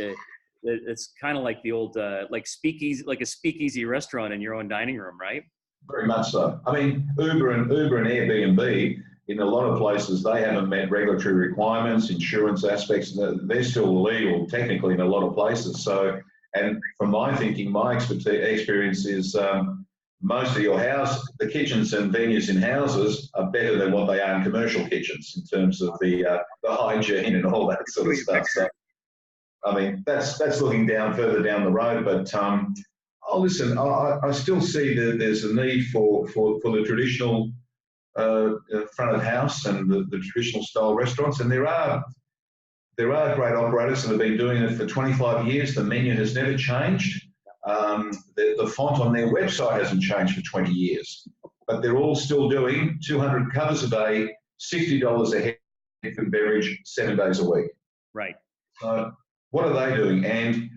kind of like the old like a speakeasy restaurant in your own dining room, right? Very much so. I mean, Uber and Airbnb, in a lot of places, they haven't met regulatory requirements, insurance aspects. They're still illegal technically in a lot of places. So, and from my thinking, my experience is most of your house, the kitchens and venues in houses are better than what they are in commercial kitchens in terms of the hygiene and all that sort of stuff. So, I mean, that's looking further down the road. But listen, I still see that there's a need for the traditional front of house and the traditional style restaurants, and there are great operators that have been doing it for 25 years. The menu has never changed. The font on their website hasn't changed for 20 years, but they're all still doing 200 covers a day, $60 a head for beverage, 7 days a week. Right. So what are they doing? And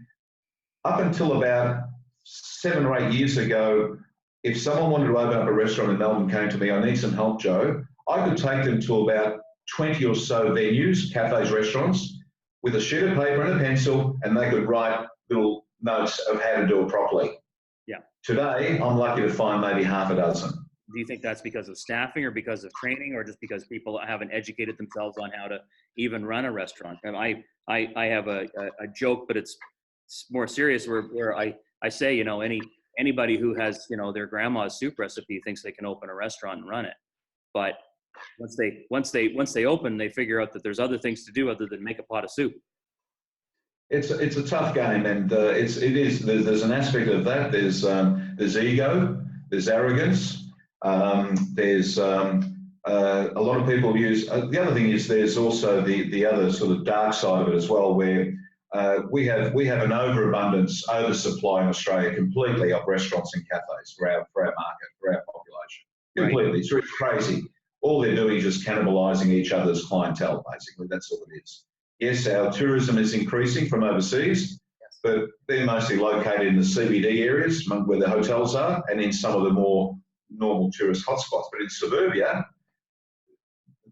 up until about 7 or 8 years ago, if someone wanted to open up a restaurant in Melbourne, came to me, I need some help, Joe, I could take them to about 20 or so venues, cafes, restaurants, with a sheet of paper and a pencil, and they could write little notes of how to do it properly. Yeah. Today, I'm lucky to find maybe half a dozen. Do you think that's because of staffing or because of training or just because people haven't educated themselves on how to even run a restaurant? And I have a joke, but it's more serious where I say, you know, anybody who has, you know, their grandma's soup recipe thinks they can open a restaurant and run it. But once they open, they figure out that there's other things to do other than make a pot of soup. It's a tough game, and there's an aspect of that. There's ego, there's arrogance, there's a lot of people use. The other thing is there's also the other sort of dark side of it as well, where we have an oversupply in Australia completely of restaurants and cafes for our market, for our population. Completely, right. It's crazy. All they're doing is just cannibalising each other's clientele, basically. That's all it is. Yes, our tourism is increasing from overseas, but they're mostly located in the CBD areas where the hotels are and in some of the more normal tourist hotspots. But in suburbia,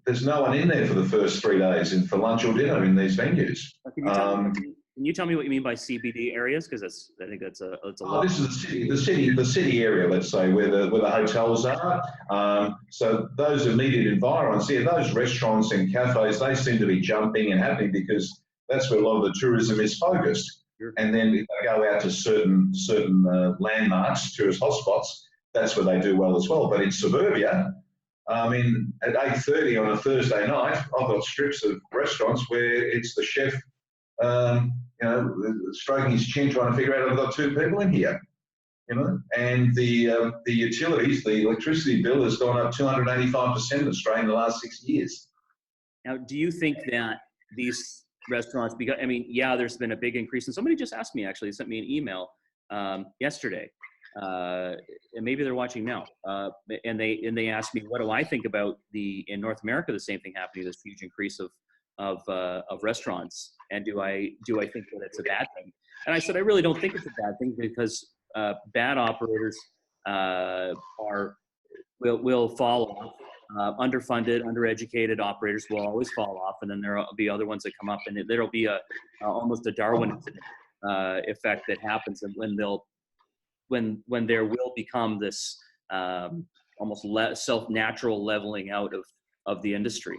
there's no one in there for the first 3 days and for lunch or dinner in these venues. Can you tell me what you mean by CBD areas? Because I think that's a lot. This is the city area, let's say, where the hotels are. So those immediate environs, yeah, those restaurants and cafes, they seem to be jumping and happening because that's where a lot of the tourism is focused. Sure. And then if they go out to certain landmarks, tourist hotspots, that's where they do well as well. But in suburbia, I mean, at 8:30 on a Thursday night, I've got strips of restaurants where it's the chef, stroking his chin trying to figure out I've got 2 people in here, and the utilities, the electricity bill has gone up 285% in Australia in the last 6 years. Now, do you think that these restaurants, because I mean, yeah, there's been a big increase, and somebody just asked me, actually, sent me an email yesterday, and maybe they're watching now, and they asked me, what do I think about in North America, the same thing happening, this huge increase of restaurants, and do I think that it's a bad thing? And I said, I really don't think it's a bad thing because bad operators are will fall off. Underfunded, undereducated operators will always fall off, and then there will be other ones that come up, and there'll be almost a Darwin effect that happens, and when there will become this almost natural leveling out of the industry.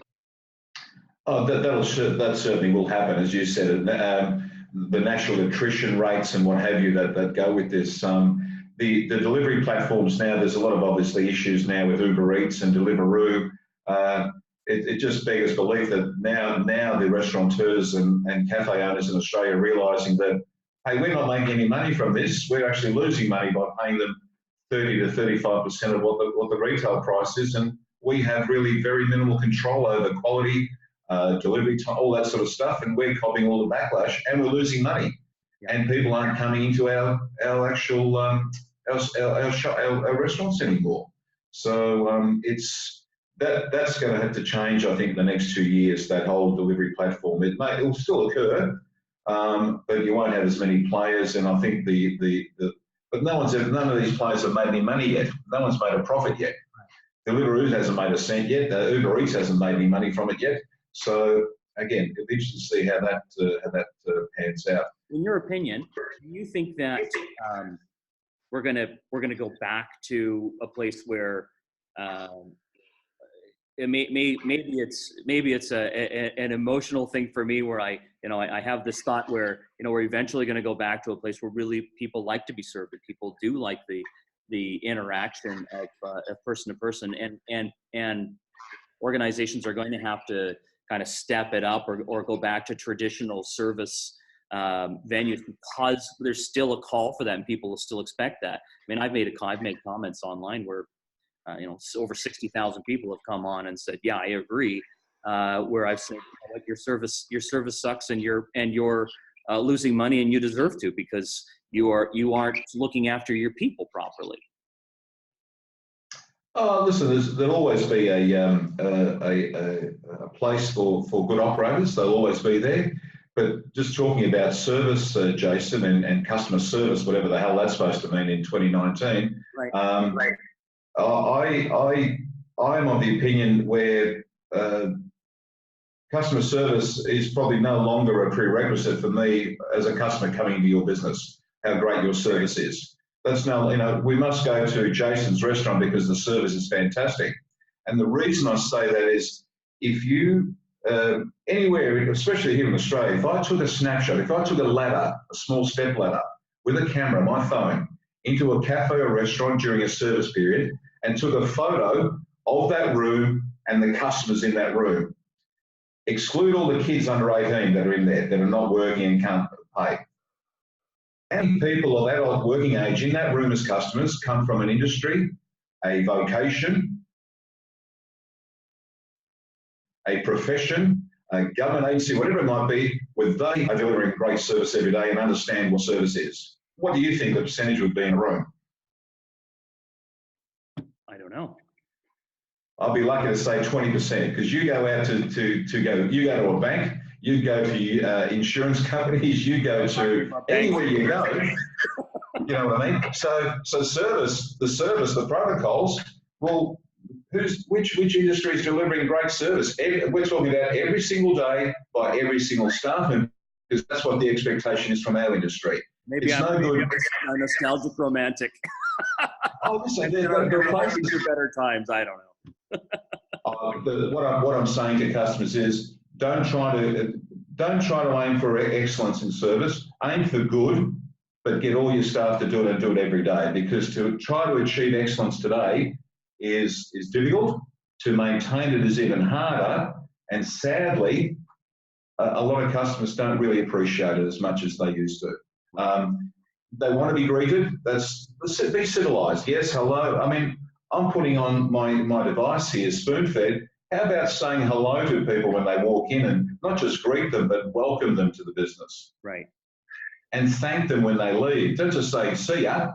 Oh, that certainly will happen, as you said. The natural attrition rates and what have you that go with this. The delivery platforms now, there's a lot of obviously issues now with Uber Eats and Deliveroo. It just beggars belief that now the restaurateurs and cafe owners in Australia are realising that, hey, we're not making any money from this. We're actually losing money by paying them 30 to 35% of what the retail price is, and we have really very minimal control over quality, delivery time, all that sort of stuff, and we're copying all the backlash, and we're losing money, and people aren't coming into our actual our restaurants anymore. So that's going to have to change, I think, the next 2 years. That whole delivery platform, it will still occur, but you won't have as many players, and I think but none of these players have made any money yet. No one's made a profit yet. Deliveroo hasn't made a cent yet. Uber Eats hasn't made any money from it yet. So again, it'll be interesting to see how that pans out. In your opinion, do you think that we're gonna go back to a place where maybe it's an emotional thing for me, where I have this thought where we're eventually going to go back to a place where really people like to be served, and people do like the interaction of person to person, and organizations are going to have to kind of step it up or go back to traditional service venues, because there's still a call for that and people will still expect that. I mean, I've made comments online where over 60,000 people have come on and said, yeah, I agree, where I've said, your service sucks, and you're losing money, and you deserve to, because you aren't looking after your people properly. Oh, listen, there'll always be a place for good operators. They'll always be there. But just talking about service, Jason, and customer service, whatever the hell that's supposed to mean in 2019, right. I'm of the opinion where customer service is probably no longer a prerequisite for me as a customer coming into your business, how great your service is. That's now, we must go to Jason's restaurant because the service is fantastic. And the reason I say that is, if you, anywhere, especially here in Australia, if I took a snapshot, if I took a ladder, a small step ladder, with a camera, my phone, into a cafe or restaurant during a service period, and took a photo of that room and the customers in that room, exclude all the kids under 18 that are in there, that are not working and can't pay. How many people of adult working age in that room as customers come from an industry, a vocation, a profession, a government agency, whatever it might be, where they are delivering great service every day and understand what service is? What do you think the percentage would be in a room? I don't know. I'll be lucky to say 20%, because you go out you go to a bank, you go to insurance companies, you go to anywhere you go. You know what I mean? So the protocols. Well, which industry is delivering great service? We're talking about every single day by every single staff member, because that's what the expectation is from our industry. Maybe I'm a nostalgic romantic. Oh, listen, there are places to better times. I don't know. What I'm saying to customers is, don't try to aim for excellence in service. Aim for good, but get all your staff to do it, and do it every day. Because to try to achieve excellence today is difficult. To maintain it is even harder. And sadly, a lot of customers don't really appreciate it as much as they used to. They want to be greeted. Be civilised. Yes, hello. I mean, I'm putting on my device here, Spoonfed. How about saying hello to people when they walk in, and not just greet them, but welcome them to the business? Right. And thank them when they leave. Don't just say, see ya.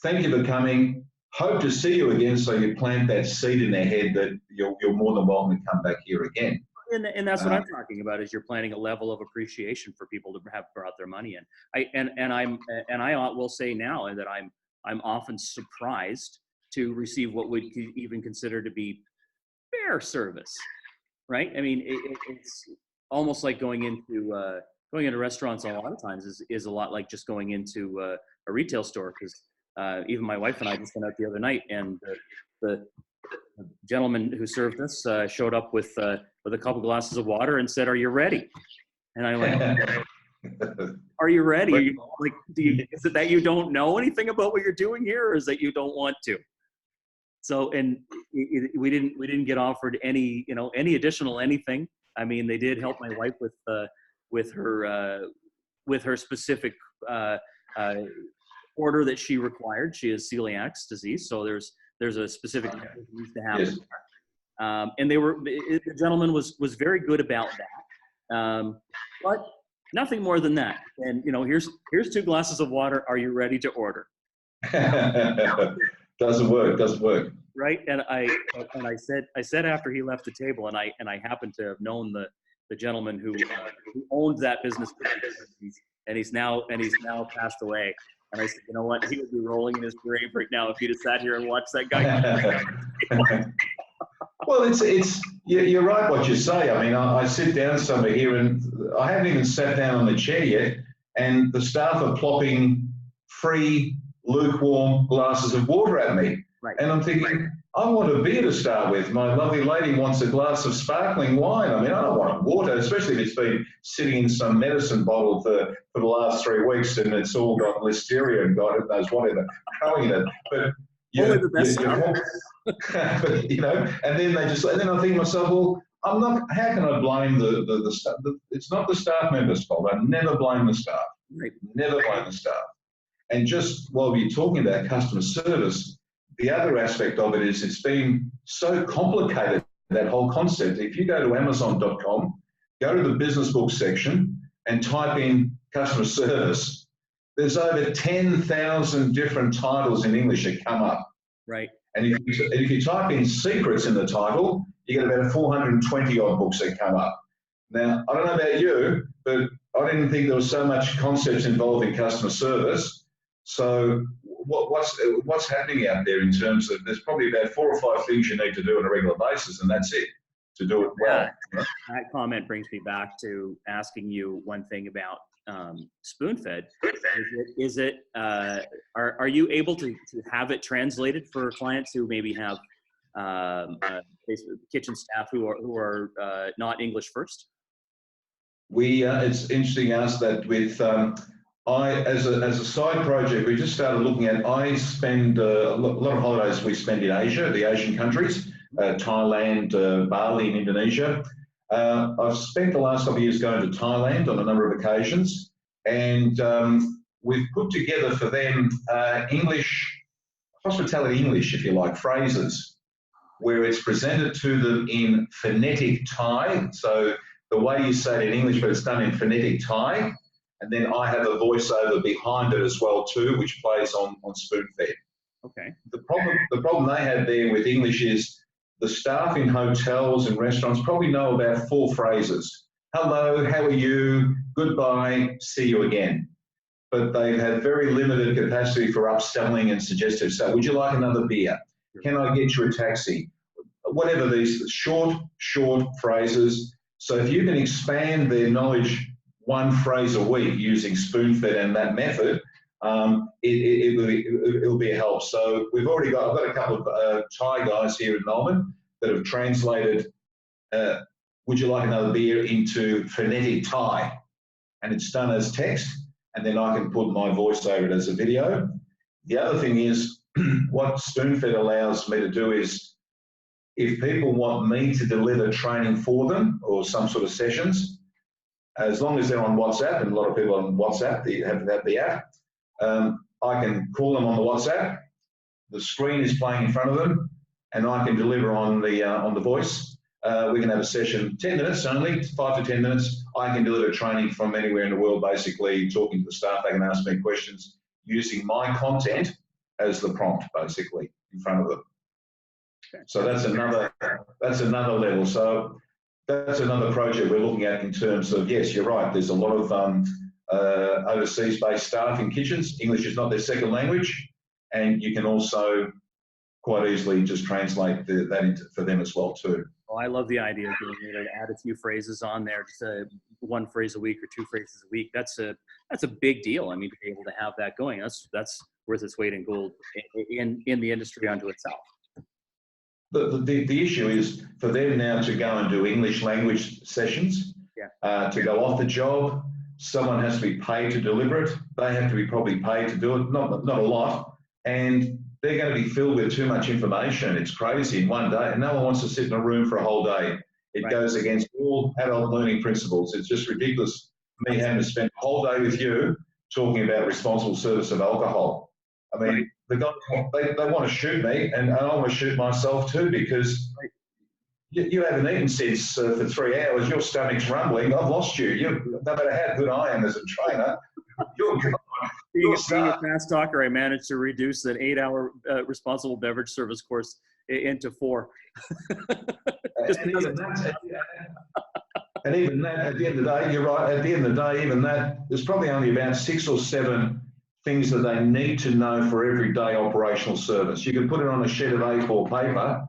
Thank you for coming. Hope to see you again, so you plant that seed in their head that you're more than welcome to come back here again. And that's what I'm talking about, is you're planting a level of appreciation for people to have brought their money in. I will say now that I'm often surprised to receive what we'd even consider to be fair service, right? I mean, it's almost like going into restaurants a lot of times is a lot like just going into a retail store, because even my wife and I just went out the other night, and the gentleman who served us showed up with a couple glasses of water and said, "Are you ready?" And I went, "Are you ready? Are you, like, is it that you don't know anything about what you're doing here, or is that you don't want to?" So, and we didn't get offered any additional anything. I mean, they did help my wife with her specific order that she required. She has celiac disease, so there's a specific thing that needs to happen. Yes. And the gentleman was very good about that, but nothing more than that. And here's 2 glasses of water. Are you ready to order? Doesn't work. Right. And I said after he left the table, and I happened to have known the gentleman who owned that business, and he's now passed away. And I said, you know what? He would be rolling in his grave right now if he'd have sat here and watched that guy. Well, it's you're right what you say. I mean, I sit down somewhere here, and I haven't even sat down on the chair yet, and the staff are plopping free lukewarm glasses of water at me. Right. And I'm thinking, I want a beer to start with. My lovely lady wants a glass of sparkling wine. I mean, I don't want water, especially if it's been sitting in some medicine bottle for the last 3 weeks and it's all got listeria and God knows whatever growing in it. But only the best stuff. And then and then I think to myself, well, I'm not. How can I blame the staff? It's not the staff members' fault. I never blame the staff. Right. Never blame the staff. And just while we're talking about customer service, the other aspect of it is it's been so complicated, that whole concept. If you go to Amazon.com, go to the business book section and type in customer service, there's over 10,000 different titles in English that come up. Right. And if you type in secrets in the title, you get about 420 odd books that come up. Now, I don't know about you, but I didn't think there was so much concepts involved in customer service. So what's happening out there in terms of, there's probably about 4 or 5 things you need to do on a regular basis, and that's it, to do it well. That comment brings me back to asking you one thing about Spoonfed. Are you able to have it translated for clients who maybe have kitchen staff who are not English first? It's interesting you asked that. With as a side project, we just started looking at. I spend a lot of holidays we spend in Asia, the Asian countries, Thailand, Bali, and Indonesia. I've spent the last couple of years going to Thailand on a number of occasions, and we've put together for them hospitality English, if you like, phrases, where it's presented to them in phonetic Thai. So the way you say it in English, but it's done in phonetic Thai. And then I have a voiceover behind it as well too, which plays on Spoonfed. Okay. The problem they have there with English is the staff in hotels and restaurants probably know about 4 phrases. Hello, how are you? Goodbye, see you again. But they have very limited capacity for upselling and suggestive stuff. Would you like another beer? Can I get you a taxi? Whatever these short phrases. So if you can expand their knowledge 1 phrase a week using Spoonfed and that method, it'll be a help. So I've got a couple of Thai guys here in Melbourne that have translated would you like another beer into phonetic Thai, and it's done as text, and then I can put my voice over it as a video. The other thing is what Spoonfed allows me to do is, if people want me to deliver training for them or some sort of sessions, as long as they're on WhatsApp, and a lot of people on WhatsApp, they have the app, I can call them on the WhatsApp. The screen is playing in front of them, and I can deliver on the voice. We can have a session, 10 minutes only, 5 to 10 minutes. I can deliver training from anywhere in the world, basically talking to the staff. They can ask me questions using my content as the prompt, basically, in front of them. So that's another level. So that's another project we're looking at in terms of, yes, you're right, there's a lot of overseas-based staff in kitchens. English is not their second language, and you can also quite easily just translate that into for them as well too. Oh, I love the idea of being able to add a few phrases on there, just one phrase a week or two phrases a week. That's a big deal. I mean, to be able to have that going, that's worth its weight in gold in the industry unto itself. The issue is for them now to go and do English language sessions, to go off the job. Someone has to be paid to deliver it. They have to be probably paid to do it, not a lot. And they're going to be filled with too much information. It's crazy in one day. And no one wants to sit in a room for a whole day. It goes against all adult learning principles. It's just ridiculous me having to spend a whole day with you talking about responsible service of alcohol. I mean, the guys, they want to shoot me, and I want to shoot myself too, because you haven't eaten since for 3 hours. Your stomach's rumbling. I've lost you. No matter how good I am as a trainer, you're gone. Being a fast talker, I managed to reduce that 8-hour responsible beverage service course into 4. And even that, at the end of the day, you're right. At the end of the day, even that, there's probably only about 6 or 7 things that they need to know for everyday operational service. You can put it on a sheet of A4 paper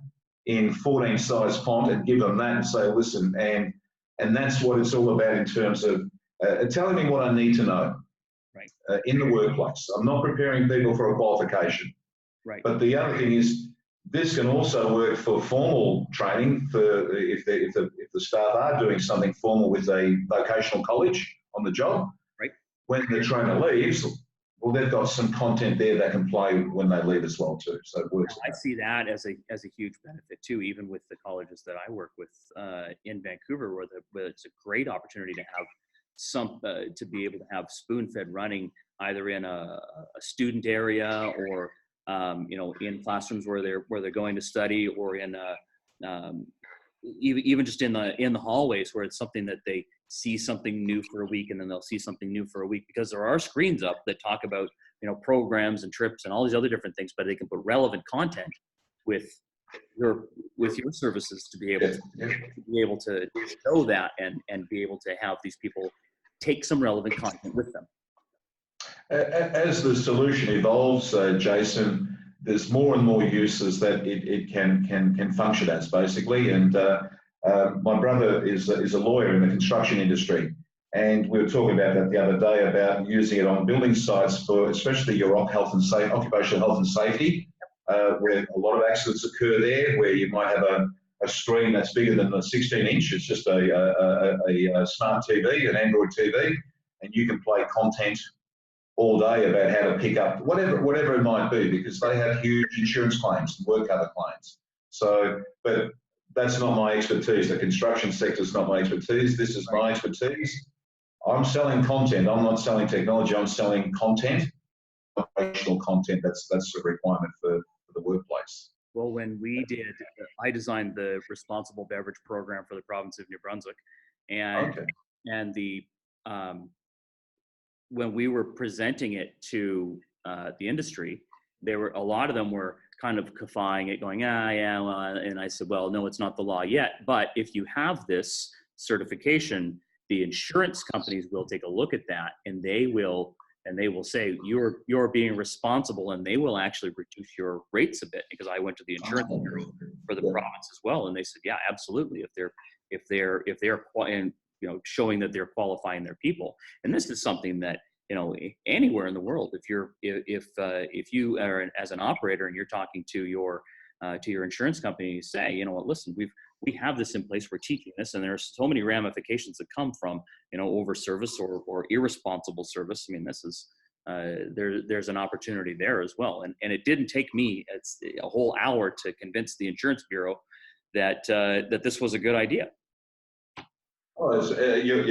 in 14 size font and give them that and say, listen, and that's what it's all about in terms of telling me what I need to know in the workplace. I'm not preparing people for a qualification. Right. But the other thing is, this can also work for formal training for if the staff are doing something formal with a vocational college on the job. Right. When the trainer leaves, well, they've got some content there that can play when they leave as well too. So it works. I see that as a huge benefit too, even with the colleges that I work with in Vancouver, where it's a great opportunity to have to be able to have Spoonfed running either in a student area or in classrooms where they're going to study, or in even just in the hallways where it's something that they see something new for a week and then they'll see something new for a week, because there are screens up that talk about programs and trips and all these other different things, but they can put relevant content with your services to be able to show that and be able to have these people take some relevant content with them. As the solution evolves, Jason, there's more and more uses that it can function as, basically. And my brother is a lawyer in the construction industry, and we were talking about that the other day about using it on building sites for especially your occupational health and safety, where a lot of accidents occur there, where you might have a screen that's bigger than the 16-inch. It's just a smart TV, an Android TV, and you can play content all day about how to pick up whatever it might be, because they have huge insurance claims and work cover claims. So, but that's not my expertise. The construction sector is not my expertise. This is my expertise. I'm selling content. I'm not selling technology. I'm selling content, operational content. That's the requirement for the workplace. Well, when I designed the responsible beverage program for the province of New Brunswick, and when we were presenting it to the industry, a lot of them were kind of kafying it, going, and I said, well, no, it's not the law yet, but if you have this certification, the insurance companies will take a look at that, and they will say you're being responsible, and they will actually reduce your rates a bit, because I went to the insurance bureau for the province as well, and they said, yeah, absolutely, if they're showing that they're qualifying their people. And this is something that anywhere in the world, if you are as an operator and you're talking to your insurance company, you say, you know what, listen, we have this in place, we're teaching this, and there's so many ramifications that come from over service or irresponsible service. I mean, this is there's an opportunity there as well, and it didn't take me a whole hour to convince the insurance bureau that this was a good idea. Oh, you're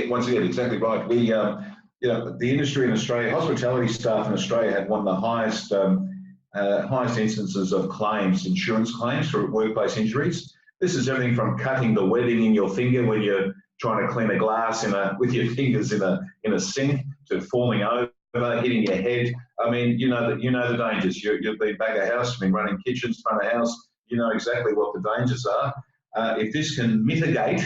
once again exactly right. We, the industry in Australia, hospitality staff in Australia had one of the highest instances of insurance claims for workplace injuries. This is everything from cutting the webbing in your finger when you're trying to clean a glass with your fingers in a sink, to falling over, hitting your head. I mean, you know the dangers. You've been back of house, been running kitchens, front of house. You know exactly what the dangers are. If this can mitigate.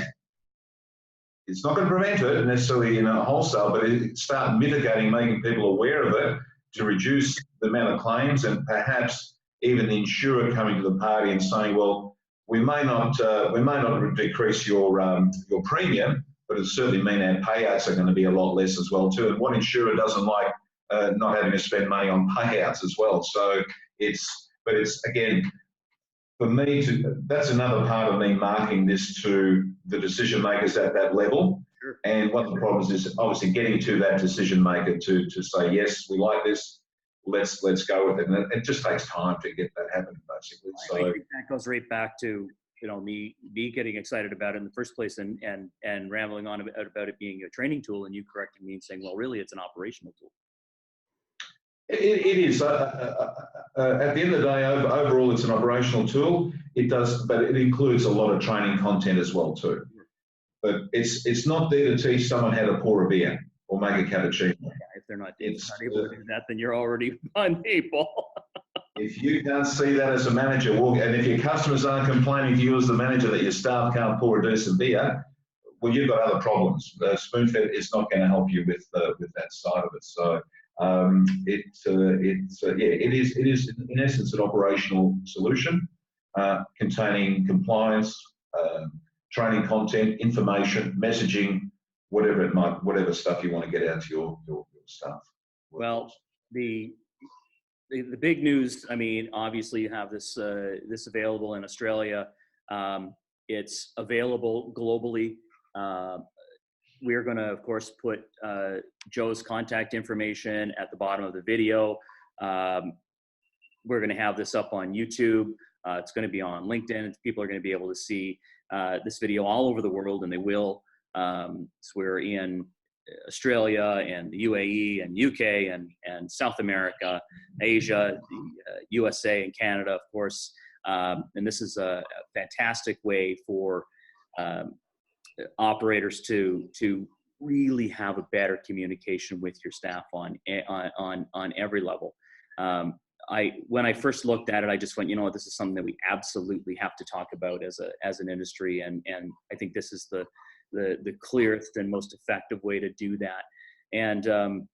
It's not going to prevent it necessarily in a wholesale, but it start mitigating, making people aware of it to reduce the amount of claims, and perhaps even the insurer coming to the party and saying, well, we may not decrease your premium, but it certainly mean our payouts are going to be a lot less as well too. And what insurer doesn't like not having to spend money on payouts as well? So it's again, for me, that's another part of me marketing this to the decision makers at that level. Sure. And one of the problems is obviously getting to that decision maker to say, yes, we like this, let's go with it. And it just takes time to get that happening, basically. So I think that goes right back to, you know, me getting excited about it in the first place and rambling on about it being a training tool, and you correcting me and saying, well, really, it's an operational tool. It is. At the end of the day, overall, it's an operational tool. It does, but it includes a lot of training content as well too. But it's not there to teach someone how to pour a beer or make a cappuccino. Yeah, if they're not able to do that, then you're already on people. If you can't see that as a manager, and if your customers aren't complaining to you as the manager that your staff can't pour a decent beer, well, you've got other problems. Spoonfed is not going to help you with that side of it. So it is in essence an operational solution containing compliance, training content, information, messaging, whatever stuff you want to get out to your staff. Well, the big news, I mean, obviously you have this available in Australia. It's available globally. We're going to, of course, put Joe's contact information at the bottom of the video. We're going to have this up on YouTube. It's going to be on LinkedIn. People are going to be able to see this video all over the world, and they will. So we're in Australia and the UAE and UK and South America, Asia, the USA and Canada, of course. And this is a fantastic way for operators to really have a better communication with your staff on every level. When I first looked at it, I just went, you know what, this is something that we absolutely have to talk about as an industry, and I think this is the clearest and most effective way to do that. And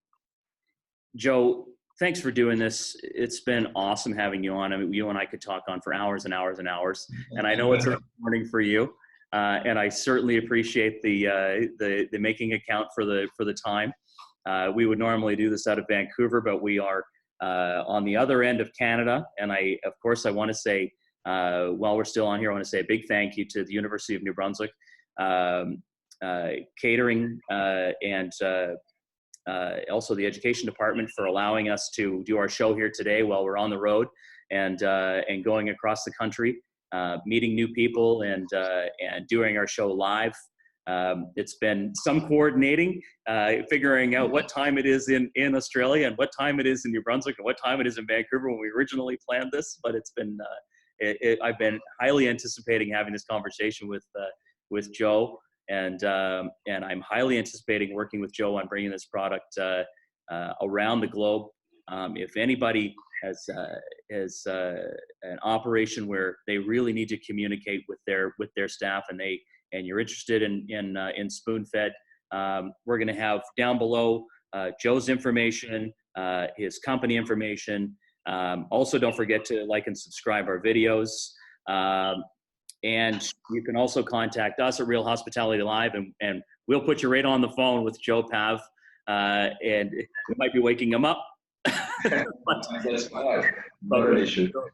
Joe, thanks for doing this. It's been awesome having you on. I mean, you and I could talk on for hours and hours and hours, and I know it's early morning for you. And I certainly appreciate the making account for the time. We would normally do this out of Vancouver, but we are on the other end of Canada. And of course, I want to say, while we're still on here, I want to say a big thank you to the University of New Brunswick catering and also the education department for allowing us to do our show here today while we're on the road and going across the country. Meeting new people and doing our show live. It's been some coordinating, figuring out what time it is in Australia and what time it is in New Brunswick and what time it is in Vancouver when we originally planned this. But it's been I've been highly anticipating having this conversation with Joe, and I'm highly anticipating working with Joe on bringing this product around the globe. If anybody has an operation where they really need to communicate with their staff, and you're interested in Spoonfed, we're going to have down below Joe's information, his company information. Also, don't forget to like and subscribe our videos. And you can also contact us at Real Hospitality Live, and we'll put you right on the phone with Joe Pav, and we might be waking him up. But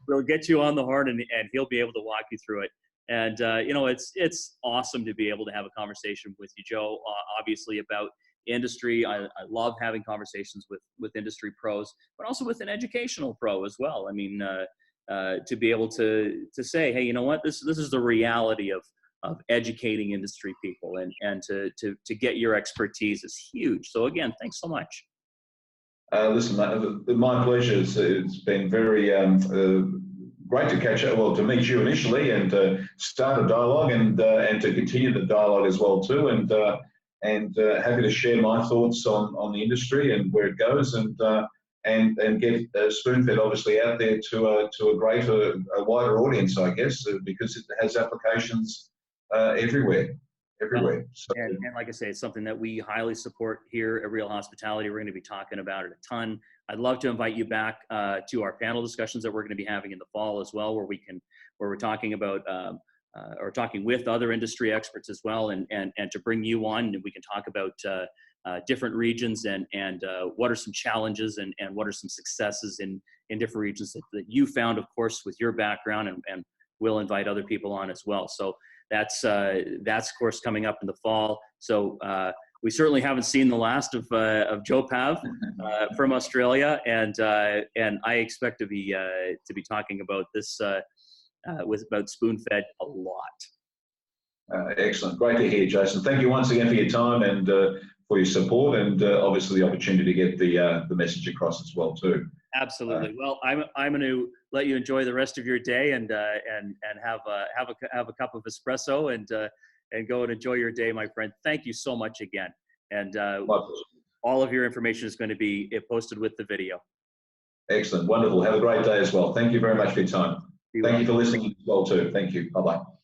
we'll get you on the horn, and he'll be able to walk you through it. And you know, it's awesome to be able to have a conversation with you, Joe. Obviously about industry. I love having conversations with industry pros, but also with an educational pro as well. I mean, to be able to say, hey, you know what, this is the reality of educating industry people, and to get your expertise is huge. So again, thanks so much. Listen, my pleasure. It's been very great to catch up. Well, to meet you initially and to start a dialogue and to continue the dialogue as well too. And happy to share my thoughts on the industry and where it goes, and get Spoonfed obviously out there to a wider audience, I guess, because it has applications everywhere. everywhere. So, and like I say, it's something that we highly support here at Real Hospitality. We're going to be talking about it a ton. I'd love to invite you back to our panel discussions that we're going to be having in the fall as well, where we're talking about or talking with other industry experts as well, and to bring you on, and we can talk about different regions and what are some challenges and what are some successes in different regions that you found, of course, with your background, and we'll invite other people on as well. So that's of course coming up in the fall. So we certainly haven't seen the last of Joe Pav from Australia, and I expect to be talking about this about Spoonfed a lot. Excellent, great to hear, Jason. Thank you once again for your time and for your support, and obviously the opportunity to get the message across as well too. Absolutely. Well, I'm going to let you enjoy the rest of your day and have a cup of espresso and go and enjoy your day, my friend. Thank you so much again. And all of your information is going to be posted with the video. Excellent. Wonderful. Have a great day as well. Thank you very much for your time. Thank you for listening as well too. Thank you. Bye-bye.